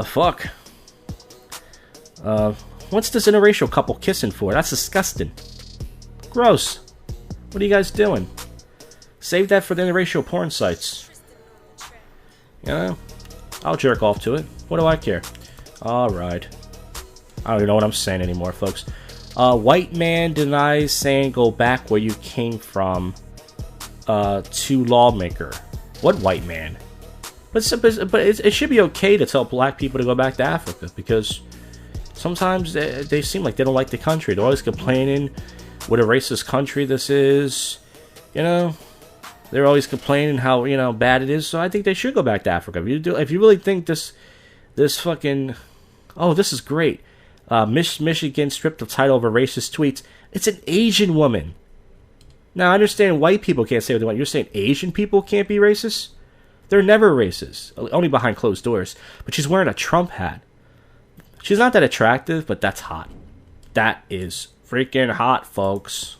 Fuck. What's this interracial couple kissing for? That's disgusting. Gross. What are you guys doing? Save that for the interracial porn sites. Yeah, I'll jerk off to it. What do I care? Alright. I don't even know what I'm saying anymore, folks. White man denies saying go back where you came from to lawmaker. What white man? But it should be okay to tell black people to go back to Africa, because sometimes they seem like they don't like the country. They're always complaining what a racist country this is. You know, they're always complaining how, you know, bad it is. So I think they should go back to Africa. If you really think this fucking, oh, this is great. Michigan stripped of title over racist tweets. It's an Asian woman. Now I understand white people can't say what they want. You're saying Asian people can't be racist? They're never racist, only behind closed doors. But she's wearing a Trump hat. She's not that attractive, but that's hot. That is freaking hot, folks.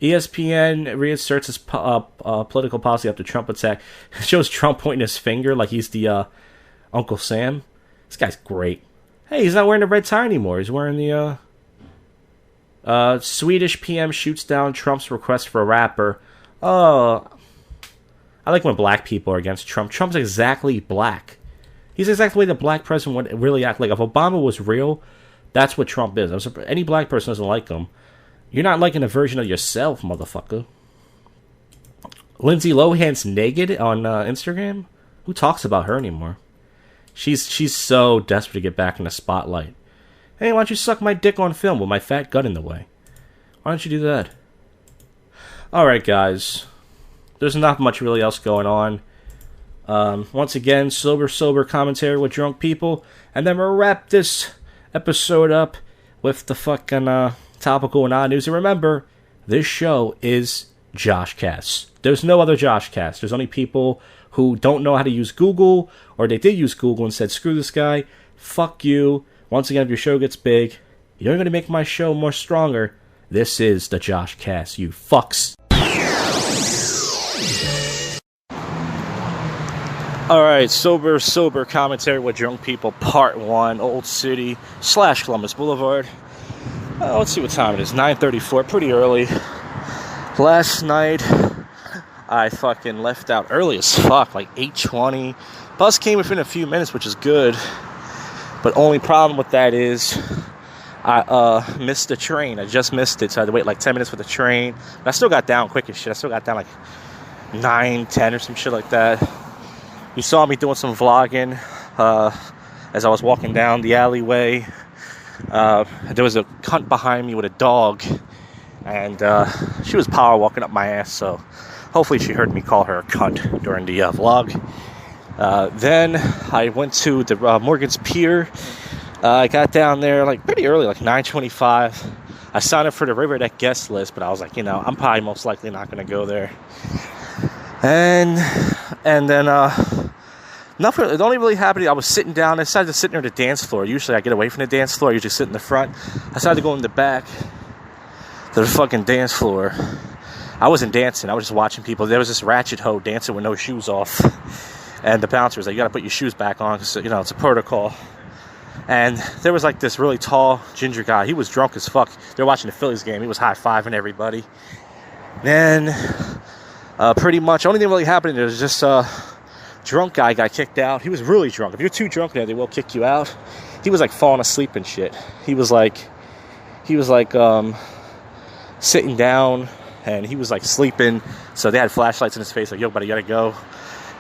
ESPN reasserts its political policy after Trump attack. It shows Trump pointing his finger like he's the Uncle Sam. This guy's great. Hey, he's not wearing the red tie anymore. He's wearing the Swedish PM shoots down Trump's request for a rapper. Oh, I like when black people are against Trump. Trump's exactly black. He's exactly the way the black president would really act. Like, if Obama was real, that's what Trump is. Any black person doesn't like him. You're not liking a version of yourself, motherfucker. Lindsay Lohan's naked on Instagram? Who talks about her anymore? She's so desperate to get back in the spotlight. Hey, why don't you suck my dick on film with my fat gut in the way? Why don't you do that? Alright, guys. There's not much really else going on. Once again, sober commentary with drunk people. And then we'll wrap this episode up with the fucking topical and odd news. And remember, this show is JoshCast. There's no other JoshCast. There's only people who don't know how to use Google, or they did use Google and said, screw this guy, fuck you. Once again, if your show gets big, you're going to make my show more stronger. This is the JoshCast, you fucks. Alright, sober commentary with drunk people, part 1, Old City / Columbus Boulevard. Let's see what time it is, 9:34, pretty early. Last night, I fucking left out early as fuck, like 8:20. Bus came within a few minutes, which is good. But only problem with that is I missed the train. I just missed it, so I had to wait like 10 minutes for the train. But I still got down quick as shit. I still got down like 9:10 or some shit like that. You saw me doing some vlogging as I was walking down the alleyway. There was a cunt behind me with a dog, and she was power walking up my ass, so hopefully she heard me call her a cunt during the vlog. Then I went to the Morgan's Pier. I got down there like pretty early, like 9:25. I signed up for the River Deck guest list, but I was like, you know, I'm probably most likely not going to go there. And then nothing. It only really happened. I was sitting down. I decided to sit near the dance floor. Usually I get away from the dance floor. I usually sit in the front. I decided to go in the back to the fucking dance floor. I wasn't dancing. I was just watching people. There was this ratchet hoe dancing with no shoes off. And the bouncer was like, you got to put your shoes back on because, you know, it's a protocol. And there was like this really tall ginger guy. He was drunk as fuck. They were watching the Phillies game. He was high-fiving everybody. Then pretty much only thing really happened there was just drunk guy got kicked out. He was really drunk. If you're too drunk there, they will kick you out. He was like falling asleep and shit. He was like sitting down and he was like sleeping. So they had flashlights in his face like, yo, buddy, you gotta go.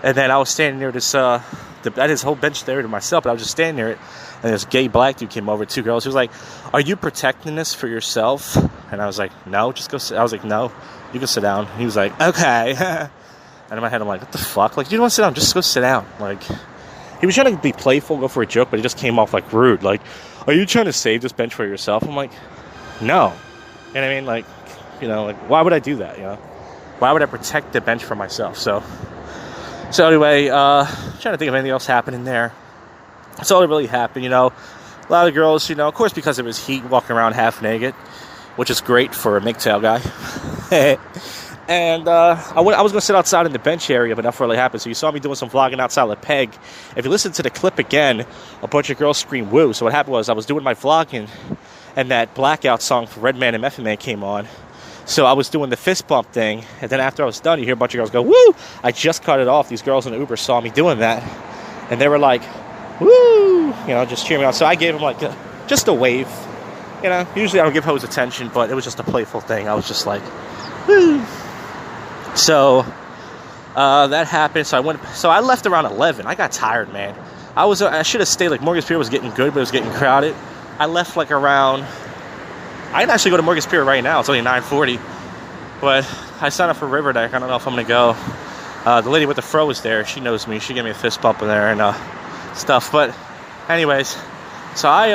And then I was standing near this, I had this whole bench there to myself, but I was just standing near it. And this gay black dude came over, 2 girls. He was like, are you protecting this for yourself? And I was like, no, just go sit. I was like, no, you can sit down. He was like, okay. And in my head, I'm like, what the fuck? Like, you don't want to sit down, just go sit down. Like, he was trying to be playful, go for a joke, but he just came off like rude. Like, are you trying to save this bench for yourself? I'm like, no. And I mean, like, You know, like, why would I do that, you know? Why would I protect the bench for myself? So anyway, I'm trying to think of anything else happening there. That's all that really happened, you know. A lot of girls, you know, of course, because it was heat, walking around half naked, which is great for a MGTOW guy. And I was going to sit outside in the bench area, but nothing really happened. So you saw me doing some vlogging outside the peg. If you listen to the clip again, a bunch of girls scream woo. So what happened was I was doing my vlogging, and that Blackout song for Redman and Method Man came on. So I was doing the fist bump thing, and then after I was done, you hear a bunch of girls go, woo! I just cut it off. These girls in the Uber saw me doing that, and they were like, woo! You know, just cheering me on. So I gave them, like, just a wave. You know, usually I don't give hoes attention, but it was just a playful thing. I was just like, woo! So that happened. So I left around 11. I got tired, man. I should have stayed. Like, Morgan's Pier was getting good, but it was getting crowded. I left like around. I can actually go to Morgan's Pier right now. It's only 9:40, but I signed up for River Deck. I don't know if I'm gonna go. The lady with the fro was there. She knows me. She gave me a fist bump in there and stuff. But anyways, so I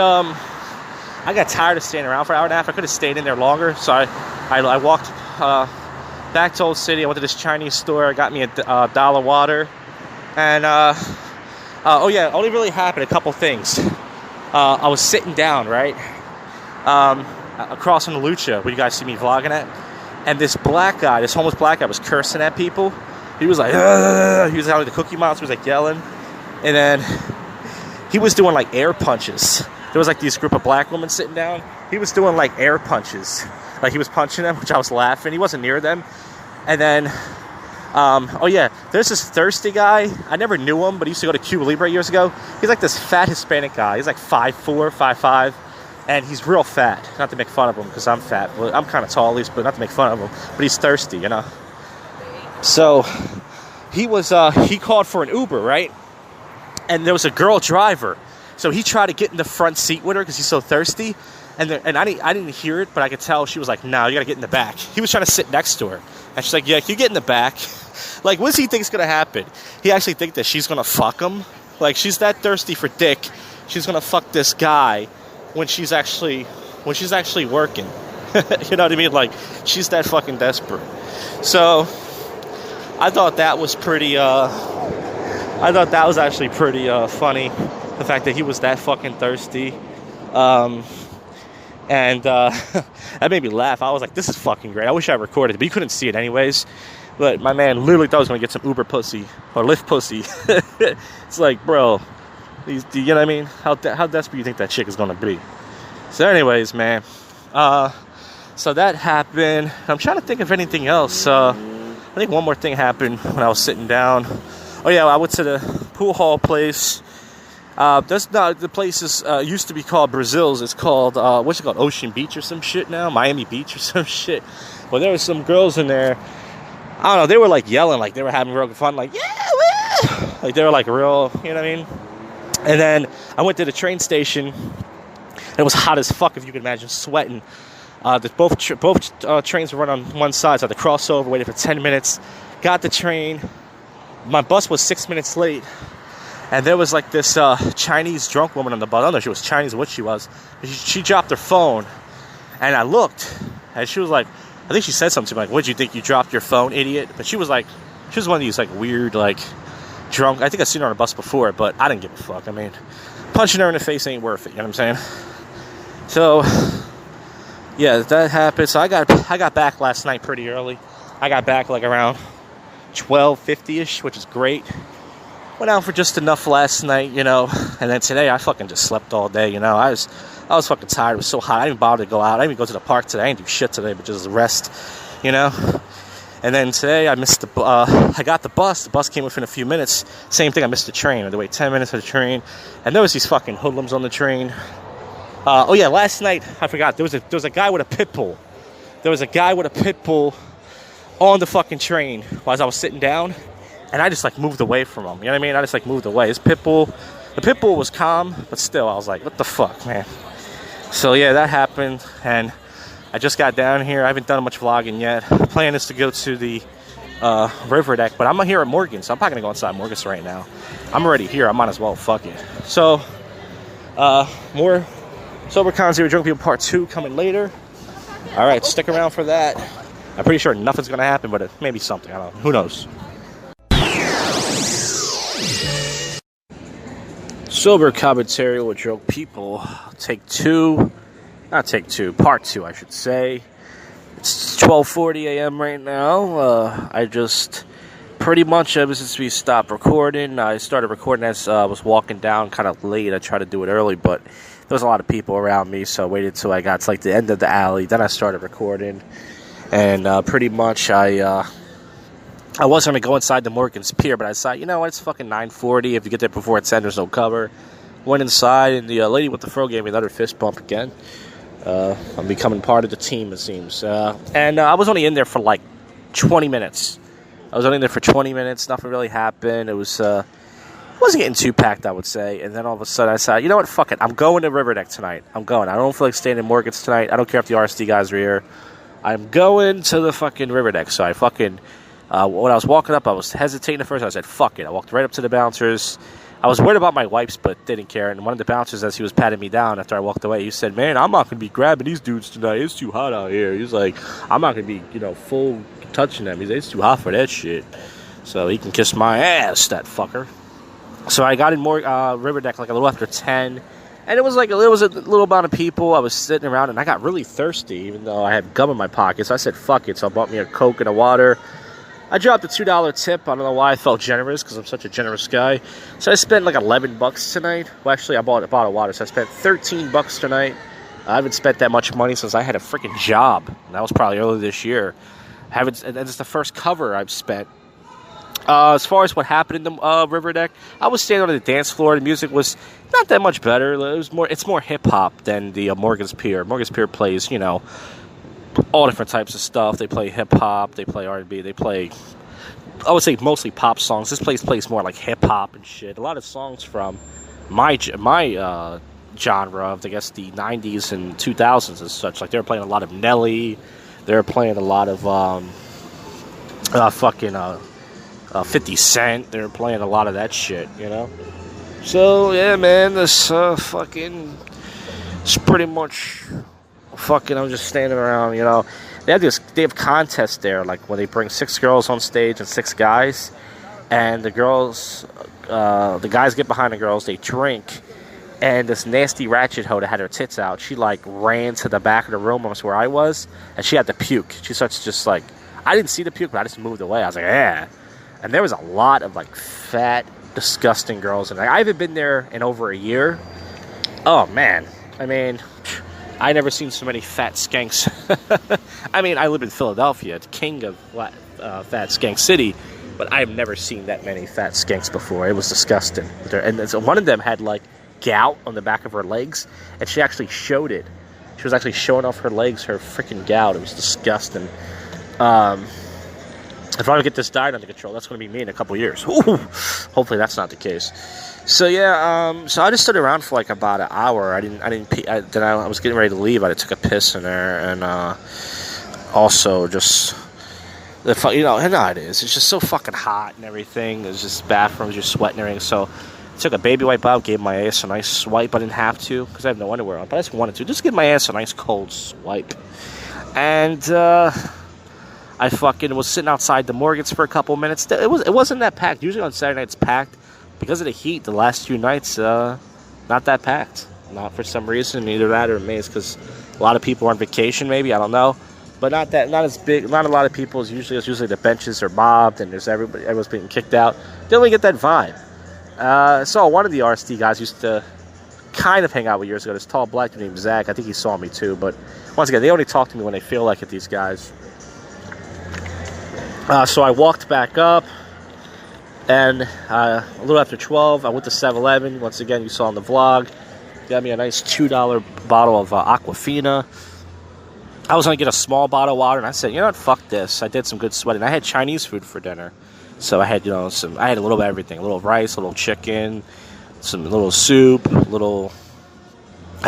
got tired of staying around for an hour and a half. I could have stayed in there longer. So I walked back to Old City. I went to this Chinese store. Got me a dollar water. And oh yeah, only really happened a couple things. I was sitting down, right? Across from the Lucha, where you guys see me vlogging at, and this homeless black guy was cursing at people. He was like, he was like the Cookie Monster, was like yelling, and then he was doing like air punches. There was like this group of black women sitting down. He was doing like air punches, like he was punching them, which I was laughing. He wasn't near them, and then oh yeah, there's this thirsty guy. I never knew him, but he used to go to Cuba Libre years ago. He's like this fat Hispanic guy. He's like 5'4", 5'5". And he's real fat. Not to make fun of him, because I'm fat. Well, I'm kind of tall, at least, but not to make fun of him. But he's thirsty, you know. So he called for an Uber, right? And there was a girl driver. So he tried to get in the front seat with her because he's so thirsty. And I didn't hear it, but I could tell she was like, no, you got to get in the back. He was trying to sit next to her. And she's like, yeah, can you get in the back? Like, what does he think's going to happen? He actually think that she's going to fuck him? Like, she's that thirsty for dick. She's going to fuck this guy when she's actually working. You know what I mean? Like, she's that fucking desperate. So I thought that was pretty actually pretty funny, the fact that he was that fucking thirsty. And that made me laugh. I was like, this is fucking great. I wish I recorded it, but you couldn't see it anyways. But my man literally thought I was going to get some Uber pussy or Lyft pussy. It's like, bro, you know what I mean? How desperate do you think that chick is going to be? So anyways, man, so that happened. I'm trying to think of anything else. I think one more thing happened when I was sitting down. Oh yeah, I went to the pool hall place. The place used to be called Brazil's. It's called, what's it called? Ocean Beach or some shit now? Miami Beach or some shit. Well, there were some girls in there. I don't know. They were like yelling, like they were having real fun, like, yeah, woo! Like they were like real, you know what I mean? And then I went to the train station. It was hot as fuck, if you can imagine, sweating. Both trains were run on one side, so I had to cross over, waited for 10 minutes. Got the train. My bus was 6 minutes late. And there was like this Chinese drunk woman on the bus. I don't know if she was Chinese or what she was. She dropped her phone. And I looked. And she was like, I think she said something to me like, what'd you think, you dropped your phone, idiot? But she was one of these like weird, like drunk. I think I've seen her on a bus before, but I didn't give a fuck. I mean, punching her in the face ain't worth it. You know what I'm saying? So, yeah, that happened. So I got back last night pretty early. I got back like around 12:50ish, which is great. Went out for just enough last night, you know, and then today I fucking just slept all day, you know. I was fucking tired. It was so hot. I didn't even bother to go out. I didn't even go to the park today. I didn't do shit today, but just rest, you know. And then today I missed I got the bus. The bus came within a few minutes. Same thing, I missed the train. I had to wait 10 minutes for the train. And there was these fucking hoodlums on the train. Oh yeah, last night, I forgot, there was a guy with a pit bull. There was a guy with a pit bull on the fucking train while I was sitting down. And I just like moved away from him. You know what I mean? I just like moved away. The pit bull was calm, but still I was like, what the fuck, man? So yeah, that happened. And I just got down here. I haven't done much vlogging yet. The plan is to go to the river deck, but I'm here at Morgan's, so I'm not gonna go inside Morgan's right now. I'm already here. I might as well fuck it. So more Sober Con Zero Drunk People Part 2 coming later. All right, stick around for that. I'm pretty sure nothing's going to happen, but it may be something. I don't know. Who knows? Sober commentary with drunk people. Part 2, I should say. It's 12:40 a.m. right now. I just pretty much, ever since we stopped recording, I started recording as I was walking down kind of late. I tried to do it early, but there was a lot of people around me, so I waited till I got to like the end of the alley. Then I started recording, and pretty much I was going to go inside the Morgan's Pier, but I decided, you know what, it's fucking 9:40. If you get there before it's 10, there's no cover. Went inside, and the lady with the fro gave me another fist bump again. I'm becoming part of the team, it seems. And I was only in there for like 20 minutes. Nothing really happened. It was wasn't getting too packed, I would say. And then all of a sudden I said, you know what, fuck it. I'm going to Riverdeck tonight. I don't feel like staying in Morgan's tonight. I don't care if the RSD guys are here. I'm going to the fucking Riverdeck. So I fucking, when I was walking up, I was hesitating at first. I said, fuck it. I walked right up to the bouncers. I was worried about my wipes, but they didn't care. And one of the bouncers, as he was patting me down after I walked away, he said, man, I'm not going to be grabbing these dudes tonight. It's too hot out here. He's like, I'm not going to be, full touching them. He's like, it's too hot for that shit. So he can kiss my ass, that fucker. So I got in more Riverdeck like a little after 10. And it was a little amount of people. I was sitting around, and I got really thirsty, even though I had gum in my pocket. So I said, fuck it. So I bought me a Coke and a water. I dropped a $2 tip. I don't know why I felt generous, because I'm such a generous guy. So I spent like $11 tonight. Well, actually, I bought a bottle of water, so I spent $13 tonight. I haven't spent that much money since I had a freaking job. And that was probably early this year. And it's the first cover I've spent. As far as what happened in the Riverdeck, I was standing on the dance floor. The music was not that much better. It's more hip-hop than the Morgan's Pier. Morgan's Pier plays, all different types of stuff. They play hip-hop, they play R&B, they play, I would say, mostly pop songs. This place plays more like hip-hop and shit. A lot of songs from my genre of, I guess, the 90s and 2000s and such. Like, they were playing a lot of Nelly. They were playing a lot of 50 Cent. They were playing a lot of that shit, So, yeah, man, this it's pretty much... I'm just standing around, They have contests there, like when they bring 6 girls on stage and 6 guys, and the guys get behind the girls, they drink, and this nasty ratchet hoe that had her tits out, she ran to the back of the room almost where I was, and she had to puke. She starts just I didn't see the puke, but I just moved away. I was like, yeah. And there was a lot of fat, disgusting girls, and I haven't been there in over a year. Oh man, I mean, I never seen so many fat skanks. I mean, I live in Philadelphia, it's king of fat skank city, but I've never seen that many fat skanks before. It was disgusting. And so one of them had gout on the back of her legs, and she actually showed it. She was actually showing off her legs, her freaking gout. It was disgusting. If I don't get this diet under control, that's going to be me in a couple years. Ooh, hopefully that's not the case. So yeah, so I just stood around for about an hour. I didn't pee. Then I was getting ready to leave. I took a piss in there, and also just it is. It's just so fucking hot and everything. There's just bathrooms, you're sweating and everything. So I took a baby wipe out, gave my ass a nice swipe. I didn't have to because I have no underwear on, but I just wanted to give my ass a nice cold swipe. And I fucking was sitting outside the Morgans for a couple minutes. It wasn't that packed. Usually on Saturday night it's packed. Because of the heat, the last few nights, not that packed. Not for some reason, either that or maybe it's because a lot of people are on vacation, maybe, I don't know. But not as big, not a lot of people. It's usually the benches are mobbed and there's everyone's being kicked out. Didn't really get that vibe. I saw one of the RSD guys used to kind of hang out with years ago. This tall black dude named Zach. I think he saw me too. But once again, they only talk to me when they feel like it, these guys. So I walked back up. And a little after 12, I went to 7-Eleven. Once again, you saw in the vlog. Got me a nice $2 bottle of Aquafina. I was going to get a small bottle of water, and I said, you know what, fuck this. I did some good sweating. I had Chinese food for dinner. So I had, I had a little bit of everything. A little rice, a little chicken, some little soup, I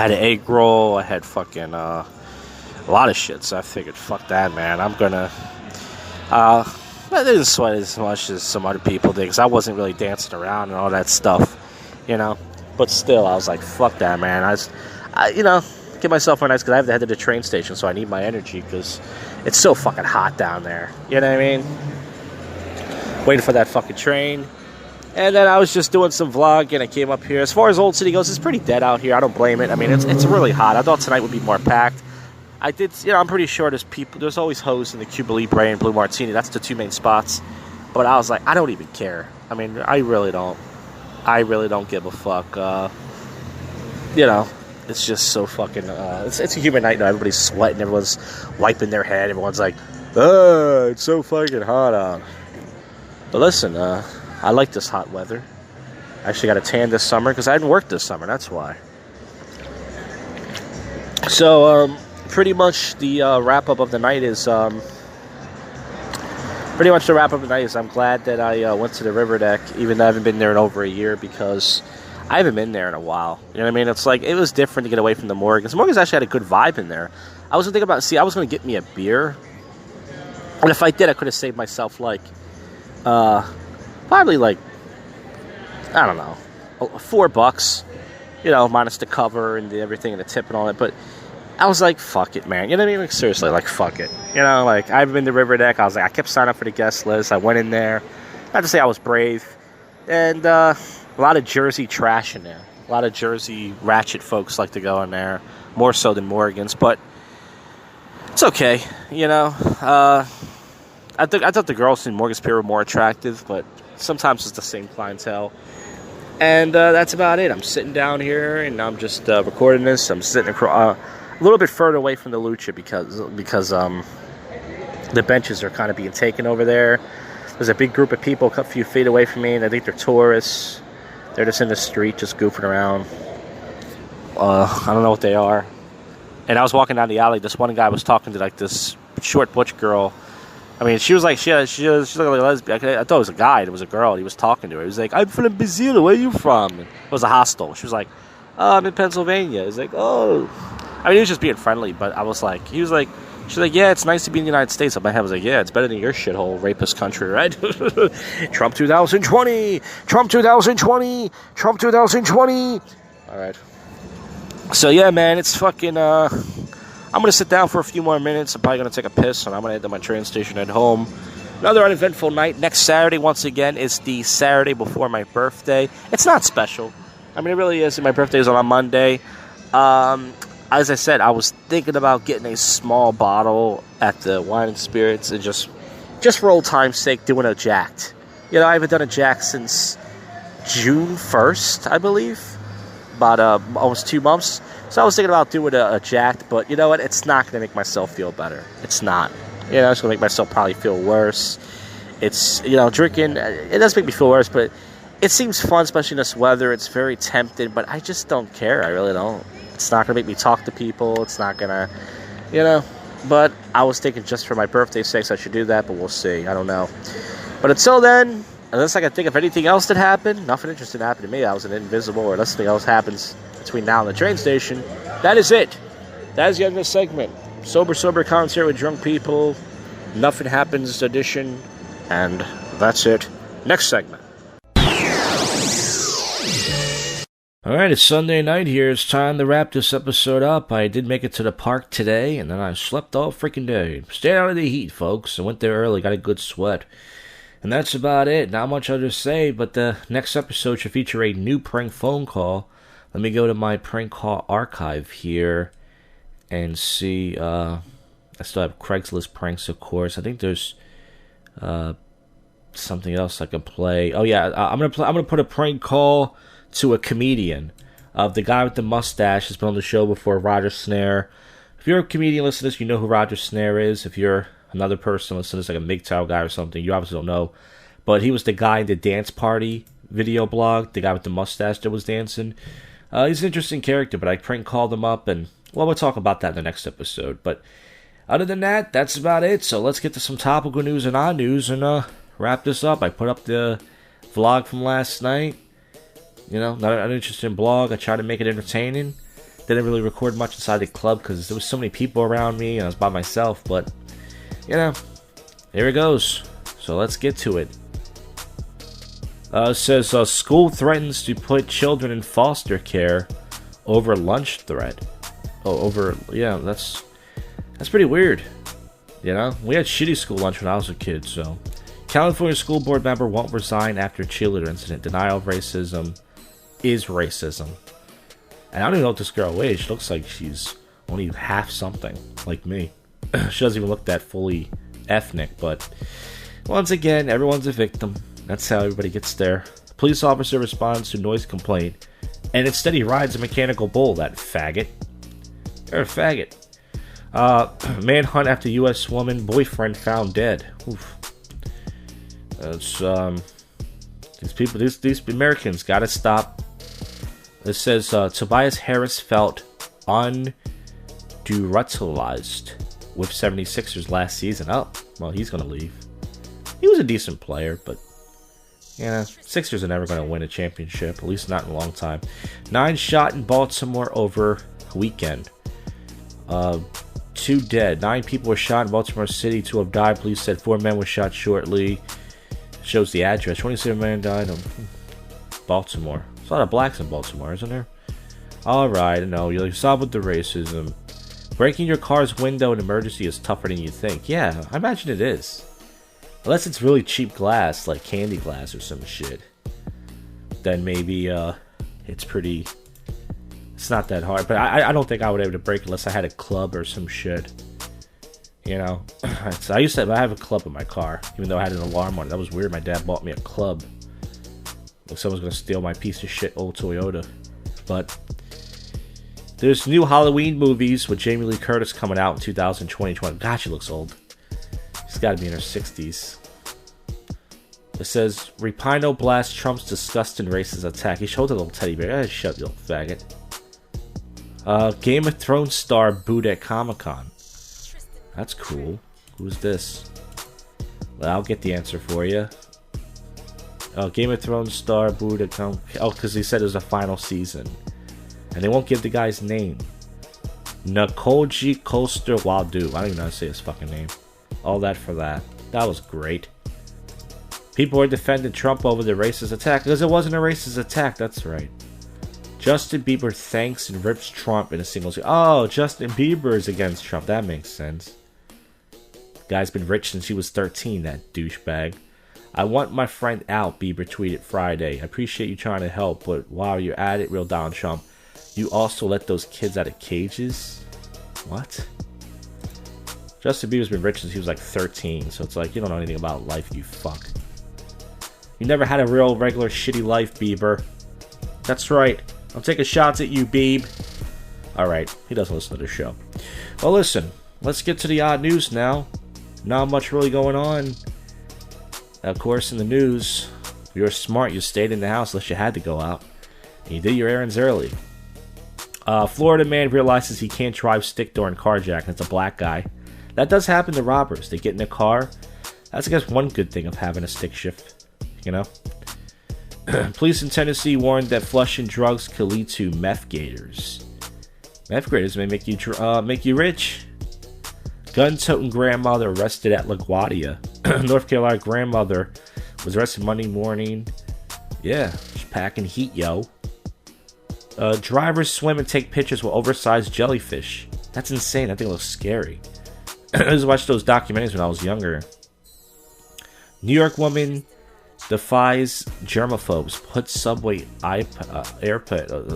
had an egg roll. I had fucking a lot of shit. So I figured, fuck that, man. I'm going to... I didn't sweat as much as some other people did because I wasn't really dancing around and all that stuff, But still, I was like, fuck that, man. give myself a nice, because I have to head to the train station, so I need my energy, because it's so fucking hot down there. You know what I mean? Waiting for that fucking train. And then I was just doing some vlogging. I came up here. As far as Old City goes, it's pretty dead out here. I don't blame it. I mean, it's really hot. I thought tonight would be more packed. I did, I'm pretty sure there's always hoes in the Cuba Libre and Blue Martini. That's the two main spots. But I was like, I don't even care. I mean, I really don't give a fuck. It's just so fucking, it's a humid night now. Everybody's sweating. Everyone's wiping their head. Everyone's like, it's so fucking hot out. But listen, I like this hot weather. I actually got a tan this summer because I hadn't worked this summer. That's why. So, pretty much the wrap-up of the night is... I'm glad that I went to the river deck, even though I haven't been there in over a year, because I haven't been there in a while. You know what I mean? It's like, it was different to get away from the Morgans. Morgans actually had a good vibe in there. I was thinking about... I was going to get me a beer. And if I did, I could have saved myself, like... probably like, I don't know, $4, minus the cover and everything and the tip and all that. But I was like, fuck it, man. You know what I mean? Like, seriously, like, fuck it. Like, I've been to River Deck. I was like, I kept signing up for the guest list. I went in there. Not to say I was brave. And a lot of Jersey trash in there. A lot of Jersey ratchet folks like to go in there. More so than Morgans. But it's okay, I thought the girls in Morgan's Pier were more attractive, but sometimes it's the same clientele. And that's about it. I'm sitting down here, and I'm just recording this. I'm sitting a little bit further away from the lucha because the benches are kind of being taken over there. There's a big group of people a few feet away from me, and I think they're tourists. They're just in the street, just goofing around. I don't know what they are. And I was walking down the alley. This one guy was talking to, like, this short butch girl. I mean, she was like, she was like a lesbian. I thought it was a guy. It was a girl. He was talking to her. He was like, I'm from Brazil. Where are you from? And it was a hostel. She was like, I'm in Pennsylvania. He's like, oh. I mean, he was just being friendly, but I was like, she's like, yeah, it's nice to be in the United States. My head was like, yeah, it's better than your shithole rapist country, right? Trump 2020. Trump 2020. Trump 2020. All right. So, yeah, man, it's fucking, I'm going to sit down for a few more minutes. I'm probably going to take a piss, and I'm going to head to my train station at home. Another uneventful night. Next Saturday, once again, is the Saturday before my birthday. It's not special. I mean, it really is. My birthday is on a Monday. As I said, I was thinking about getting a small bottle at the Wine and Spirits and just for old time's sake, doing a Jacked. I haven't done a Jack since June 1st, I believe. About almost 2 months. So I was thinking about doing a Jacked, but you know what? It's not going to make myself feel better. It's not. It's going to make myself probably feel worse. It's, drinking, it does make me feel worse, but it seems fun, especially in this weather. It's very tempting, but I just don't care. I really don't. It's not going to make me talk to people. It's not going to, But I was thinking just for my birthday's sake, I should do that, but we'll see. I don't know. But until then, unless I can think of anything else that happened, nothing interesting happened to me. I was an invisible, or unless something else happens between now and the train station. That is it. That is the end of this segment. Sober commentary with drunk people. Nothing happens edition. And that's it. Next segment. Alright, it's Sunday night here. It's time to wrap this episode up. I did make it to the park today, and then I slept all freaking day. Stayed out of the heat, folks. I went there early, got a good sweat. And that's about it. Not much other to say, but the next episode should feature a new prank phone call. Let me go to my prank call archive here and see. I still have Craigslist pranks, of course. I think there's something else I can play. Oh yeah, I'm gonna put a prank call to a comedian. The guy with the mustache has been on the show before, Roger Snare. If you're a comedian listening to this, you know who Roger Snare is. If you're another person listening to this, like a MGTOW guy or something, you obviously don't know. But he was the guy in the dance party video blog, the guy with the mustache that was dancing. He's an interesting character, but I prank called him up, and, well, we'll talk about that in the next episode. But other than that, that's about it. So let's get to some topical news and odd news and wrap this up. I put up the vlog from last night. Not an interesting blog. I tried to make it entertaining. Didn't really record much inside the club because there was so many people around me and I was by myself. But, here it goes. So let's get to it. It says, school threatens to put children in foster care over lunch threat. that's pretty weird. You know, we had shitty school lunch when I was a kid. So, California school board member won't resign after cheerleader incident. Denial of racism is racism. And I don't even know what this girl weighs. She looks like she's only half something, like me. She doesn't even look that fully ethnic, but once again, everyone's a victim. That's how everybody gets there. Police officer responds to noise complaint, and instead he rides a mechanical bull, that faggot. You're a faggot. Manhunt after U.S. woman boyfriend found dead. Oof. It's, these Americans gotta stop. It says, Tobias Harris felt underutilized with 76ers last season. Oh, well, he's gonna leave. He was a decent player, but yeah, Sixers are never going to win a championship, at least not in a long time. 9 shot in Baltimore over weekend. 2 dead. 9 people were shot in Baltimore City. 2 have died. Police said 4 men were shot shortly. Shows the address. 27 men died in Baltimore. There's a lot of blacks in Baltimore, isn't there? Alright, I know. You'll solve with the racism. Breaking your car's window in emergency is tougher than you think. Yeah, I imagine it is. Unless it's really cheap glass, like candy glass or some shit. Then maybe it's not that hard. But I don't think I would be able to break it unless I had a club or some shit. You know? So I have a club in my car, even though I had an alarm on it. That was weird. My dad bought me a club. Like someone's gonna steal my piece of shit old Toyota. But there's new Halloween movies with Jamie Lee Curtis coming out in 2020. God, she looks old. She's got to be in her 60s. It says, Rapino blasts Trump's disgusting racist attack. He showed a little teddy bear. Shut you, little faggot. Game of Thrones star booed at Comic-Con. That's cool. Who's this? Well, I'll get the answer for you. Game of Thrones star booed at Comic-Con. Oh, because he said it was a final season. And they won't give the guy's name. Nakoji Coaster Wadu. I don't even know how to say his fucking name. All that for that. That was great. People were defending Trump over the racist attack because it wasn't a racist attack. That's right. Justin Bieber thanks and rips Trump in a single scene. Oh, Justin Bieber is against Trump. That makes sense. Guy's been rich since he was 13, that douchebag. I want my friend out, Bieber tweeted Friday. I appreciate you trying to help, but while you're at it, real Donald Trump, you also let those kids out of cages? What? Justin Bieber's been rich since he was like 13, so it's like, you don't know anything about life, you fuck. You never had a real, regular, shitty life, Bieber. That's right. I'm taking shots at you, Bieb. Alright, he doesn't listen to the show. Well, listen, let's get to the odd news now. Not much really going on. Of course, in the news, if you're smart, you stayed in the house unless you had to go out. And you did your errands early. Florida man realizes he can't drive stick during carjacking. It's a black guy. That does happen to robbers. They get in a car. That's, I guess, one good thing of having a stick shift. You know? Police in Tennessee warned that flushing drugs could lead to meth gators. Meth gators may make you rich. Gun-toting grandmother arrested at LaGuardia. North Carolina grandmother was arrested Monday morning. Yeah, she's packing heat, yo. Drivers swim and take pictures with oversized jellyfish. That's insane. I think it looks scary. I used to watch those documentaries when I was younger. New York woman defies germaphobes. Put subway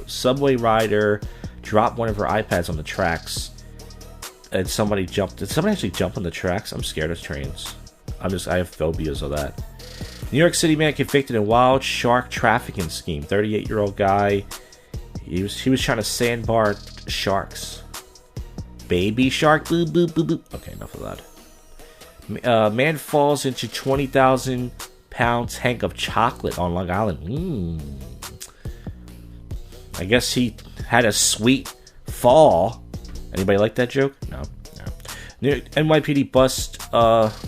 subway rider dropped one of her iPads on the tracks, and somebody jumped. Did somebody actually jump on the tracks? I'm scared of trains. I have phobias of that. New York City man convicted in wild shark trafficking scheme. 38-year-old guy. He was trying to sandbar sharks. Baby shark, boo boo boo boo. Okay, enough of that. Man falls into 20,000-pound tank of chocolate on Long Island. I guess he had a sweet fall. Anybody like that joke? No. NYPD bust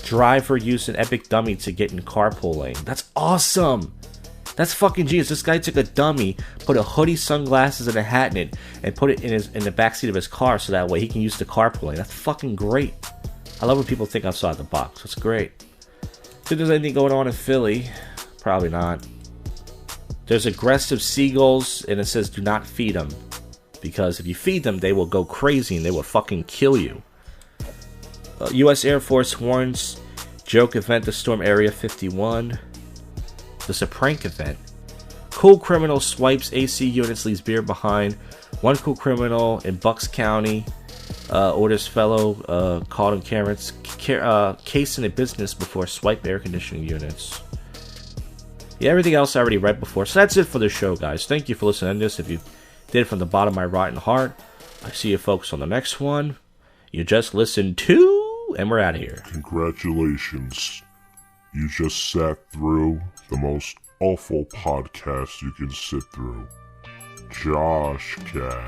driver used an epic dummy to get in carpool lane. That's awesome. That's fucking genius. This guy took a dummy, put a hoodie, sunglasses, and a hat in it, and put it in the backseat of his car so that way he can use the carpool lane. That's fucking great. I love when people think outside the box. That's great. Think there's anything going on in Philly? Probably not. There's aggressive seagulls, and it says do not feed them because if you feed them, they will go crazy and they will fucking kill you. U.S. Air Force warns joke event to storm Area 51. This is a prank event. Cool criminal swipes AC units, leaves beer behind. One cool criminal in Bucks County orders fellow caught on cameras case in a business before swipe air conditioning units. Yeah, everything else I already read before. So that's it for the show, guys. Thank you for listening to this. If you did it from the bottom of my rotten heart, I see you folks on the next one. You just listened to, and we're out of here. Congratulations. You just sat through the most awful podcast you can sit through. JoshCast.